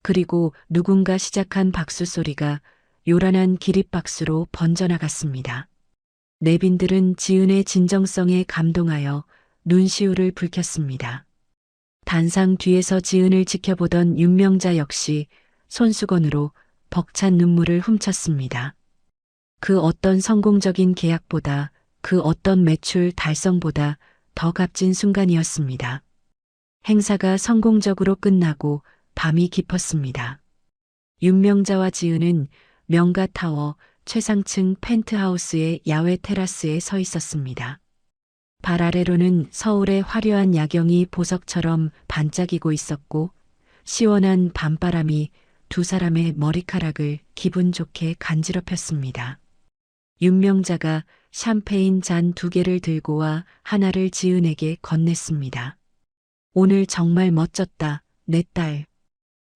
그리고 누군가 시작한 박수 소리가 요란한 기립박수로 번져나갔습니다. 내빈들은 지은의 진정성에 감동하여 눈시울을 붉혔습니다. 단상 뒤에서 지은을 지켜보던 윤명자 역시 손수건으로 벅찬 눈물을 훔쳤습니다. 그 어떤 성공적인 계약보다, 그 어떤 매출 달성보다 더 값진 순간이었습니다. 행사가 성공적으로 끝나고 밤이 깊었습니다. 윤명자와 지은은 명가타워 최상층 펜트하우스의 야외 테라스에 서 있었습니다. 발 아래로는 서울의 화려한 야경이 보석처럼 반짝이고 있었고 시원한 밤바람이 두 사람의 머리카락을 기분 좋게 간지럽혔습니다. 윤명자가 샴페인 잔 2개를 들고 와 하나를 지은에게 건넸습니다. 오늘 정말 멋졌다, 내 딸.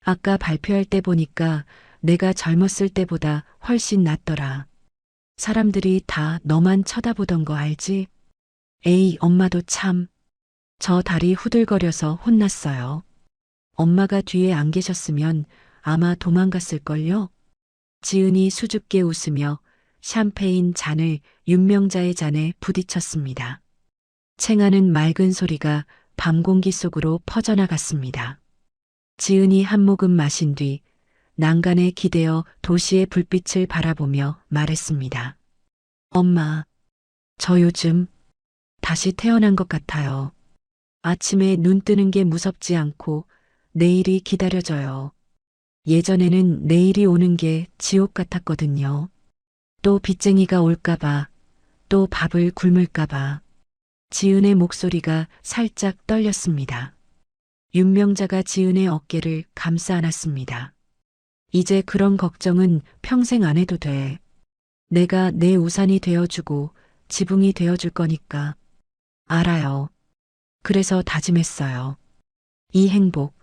아까 발표할 때 보니까 내가 젊었을 때보다 훨씬 낫더라. 사람들이 다 너만 쳐다보던 거 알지? 에이, 엄마도 참. 저 다리 후들거려서 혼났어요. 엄마가 뒤에 안 계셨으면 아마 도망갔을걸요? 지은이 수줍게 웃으며 샴페인 잔을 윤명자의 잔에 부딪혔습니다. 챙하는 맑은 소리가 밤 공기 속으로 퍼져나갔습니다. 지은이 한 모금 마신 뒤 난간에 기대어 도시의 불빛을 바라보며 말했습니다. 엄마, 저 요즘 다시 태어난 것 같아요. 아침에 눈 뜨는 게 무섭지 않고 내일이 기다려져요. 예전에는 내일이 오는 게 지옥 같았거든요. 또 빚쟁이가 올까봐, 또 밥을 굶을까봐. 지은의 목소리가 살짝 떨렸습니다. 윤명자가 지은의 어깨를 감싸 안았습니다. 이제 그런 걱정은 평생 안 해도 돼. 내가 내 우산이 되어주고 지붕이 되어줄 거니까. 알아요. 그래서 다짐했어요. 이 행복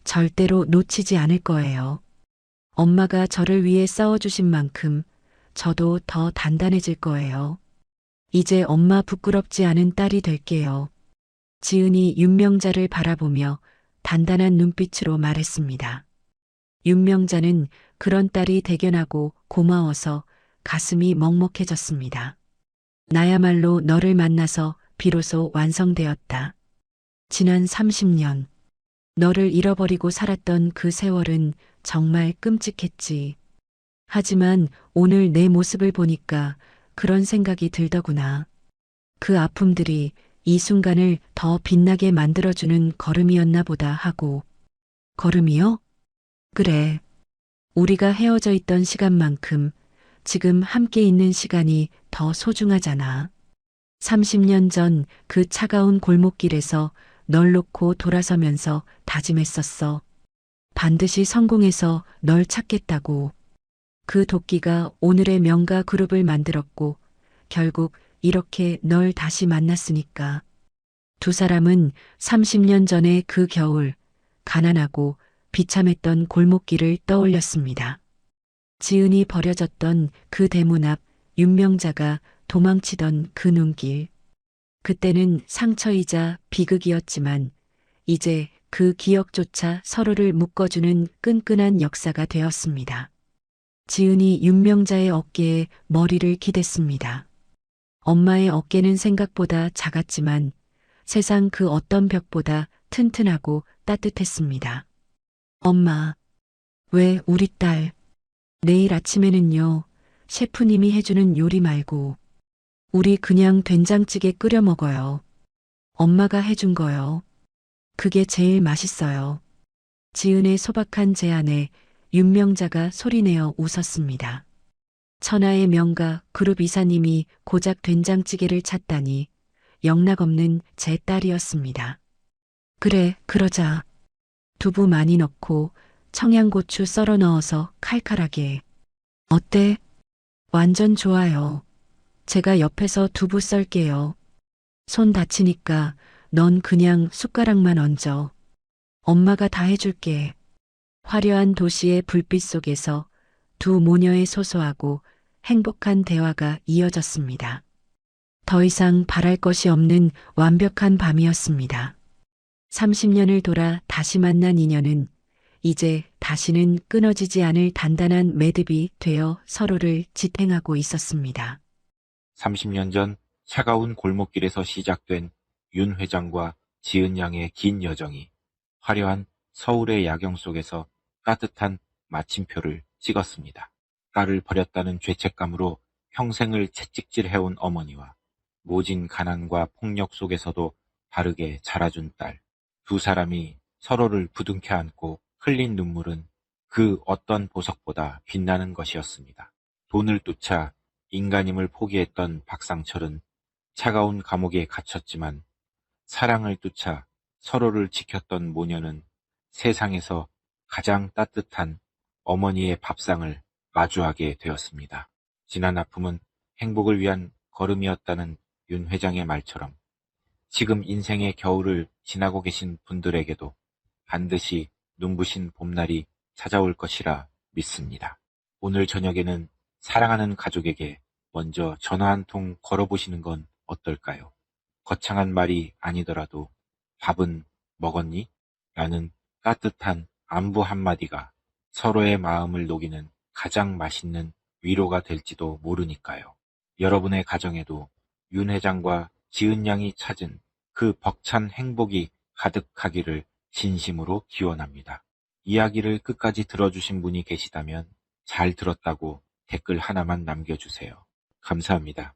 절대로 놓치지 않을 거예요. 엄마가 저를 위해 싸워주신 만큼 저도 더 단단해질 거예요. 이제 엄마 부끄럽지 않은 딸이 될게요. 지은이 윤명자를 바라보며 단단한 눈빛으로 말했습니다. 윤명자는 그런 딸이 대견하고 고마워서 가슴이 먹먹해졌습니다. 나야말로 너를 만나서 비로소 완성되었다. 지난 30년, 너를 잃어버리고 살았던 그 세월은 정말 끔찍했지. 하지만 오늘 내 모습을 보니까 그런 생각이 들더구나. 그 아픔들이 이 순간을 더 빛나게 만들어주는 걸음이었나 보다 하고. 걸음이요? 그래. 우리가 헤어져 있던 시간만큼 지금 함께 있는 시간이 더 소중하잖아. 30년 전 그 차가운 골목길에서 널 놓고 돌아서면서 다짐했었어. 반드시 성공해서 널 찾겠다고. 그 도끼가 오늘의 명가 그룹을 만들었고 결국 이렇게 널 다시 만났으니까. 두 사람은 30년 전의 그 겨울 가난하고 비참했던 골목길을 떠올렸습니다. 지은이 버려졌던 그 대문 앞 윤명자가 도망치던 그 눈길. 그때는 상처이자 비극이었지만 이제 그 기억조차 서로를 묶어주는 끈끈한 역사가 되었습니다. 지은이 윤명자의 어깨에 머리를 기댔습니다. 엄마의 어깨는 생각보다 작았지만 세상 그 어떤 벽보다 튼튼하고 따뜻했습니다. 엄마, 왜 우리 딸, 내일 아침에는요, 셰프님이 해주는 요리 말고, 우리 그냥 된장찌개 끓여 먹어요. 엄마가 해준 거요. 그게 제일 맛있어요. 지은의 소박한 제안에 윤명자가 소리내어 웃었습니다. 천하의 명가 그룹 이사님이 고작 된장찌개를 찾다니 영락없는 제 딸이었습니다. 그래, 그러자. 두부 많이 넣고 청양고추 썰어 넣어서 칼칼하게. 어때? 완전 좋아요. 제가 옆에서 두부 썰게요. 손 다치니까 넌 그냥 숟가락만 얹어. 엄마가 다 해줄게. 화려한 도시의 불빛 속에서 두 모녀의 소소하고 행복한 대화가 이어졌습니다. 더 이상 바랄 것이 없는 완벽한 밤이었습니다. 30년을 돌아 다시 만난 인연은 이제 다시는 끊어지지 않을 단단한 매듭이 되어 서로를 지탱하고 있었습니다. 30년 전 차가운 골목길에서 시작된 윤 회장과 지은 양의 긴 여정이 화려한 서울의 야경 속에서 따뜻한 마침표를 찍었습니다. 딸을 버렸다는 죄책감으로 평생을 채찍질해온 어머니와 모진 가난과 폭력 속에서도 바르게 자라준 딸. 두 사람이 서로를 부둥켜 안고 흘린 눈물은 그 어떤 보석보다 빛나는 것이었습니다. 돈을 쫓아 인간임을 포기했던 박상철은 차가운 감옥에 갇혔지만 사랑을 쫓아 서로를 지켰던 모녀는 세상에서 가장 따뜻한 어머니의 밥상을 마주하게 되었습니다. 지난 아픔은 행복을 위한 걸음이었다는 윤 회장의 말처럼 지금 인생의 겨울을 지나고 계신 분들에게도 반드시 눈부신 봄날이 찾아올 것이라 믿습니다. 오늘 저녁에는 사랑하는 가족에게 먼저 전화 한 통 걸어보시는 건 어떨까요? 거창한 말이 아니더라도 밥은 먹었니? 라는 따뜻한 안부 한마디가 서로의 마음을 녹이는 가장 맛있는 위로가 될지도 모르니까요. 여러분의 가정에도 윤 회장과 지은 양이 찾은 그 벅찬 행복이 가득하기를 진심으로 기원합니다. 이야기를 끝까지 들어주신 분이 계시다면 잘 들었다고 댓글 하나만 남겨주세요. 감사합니다.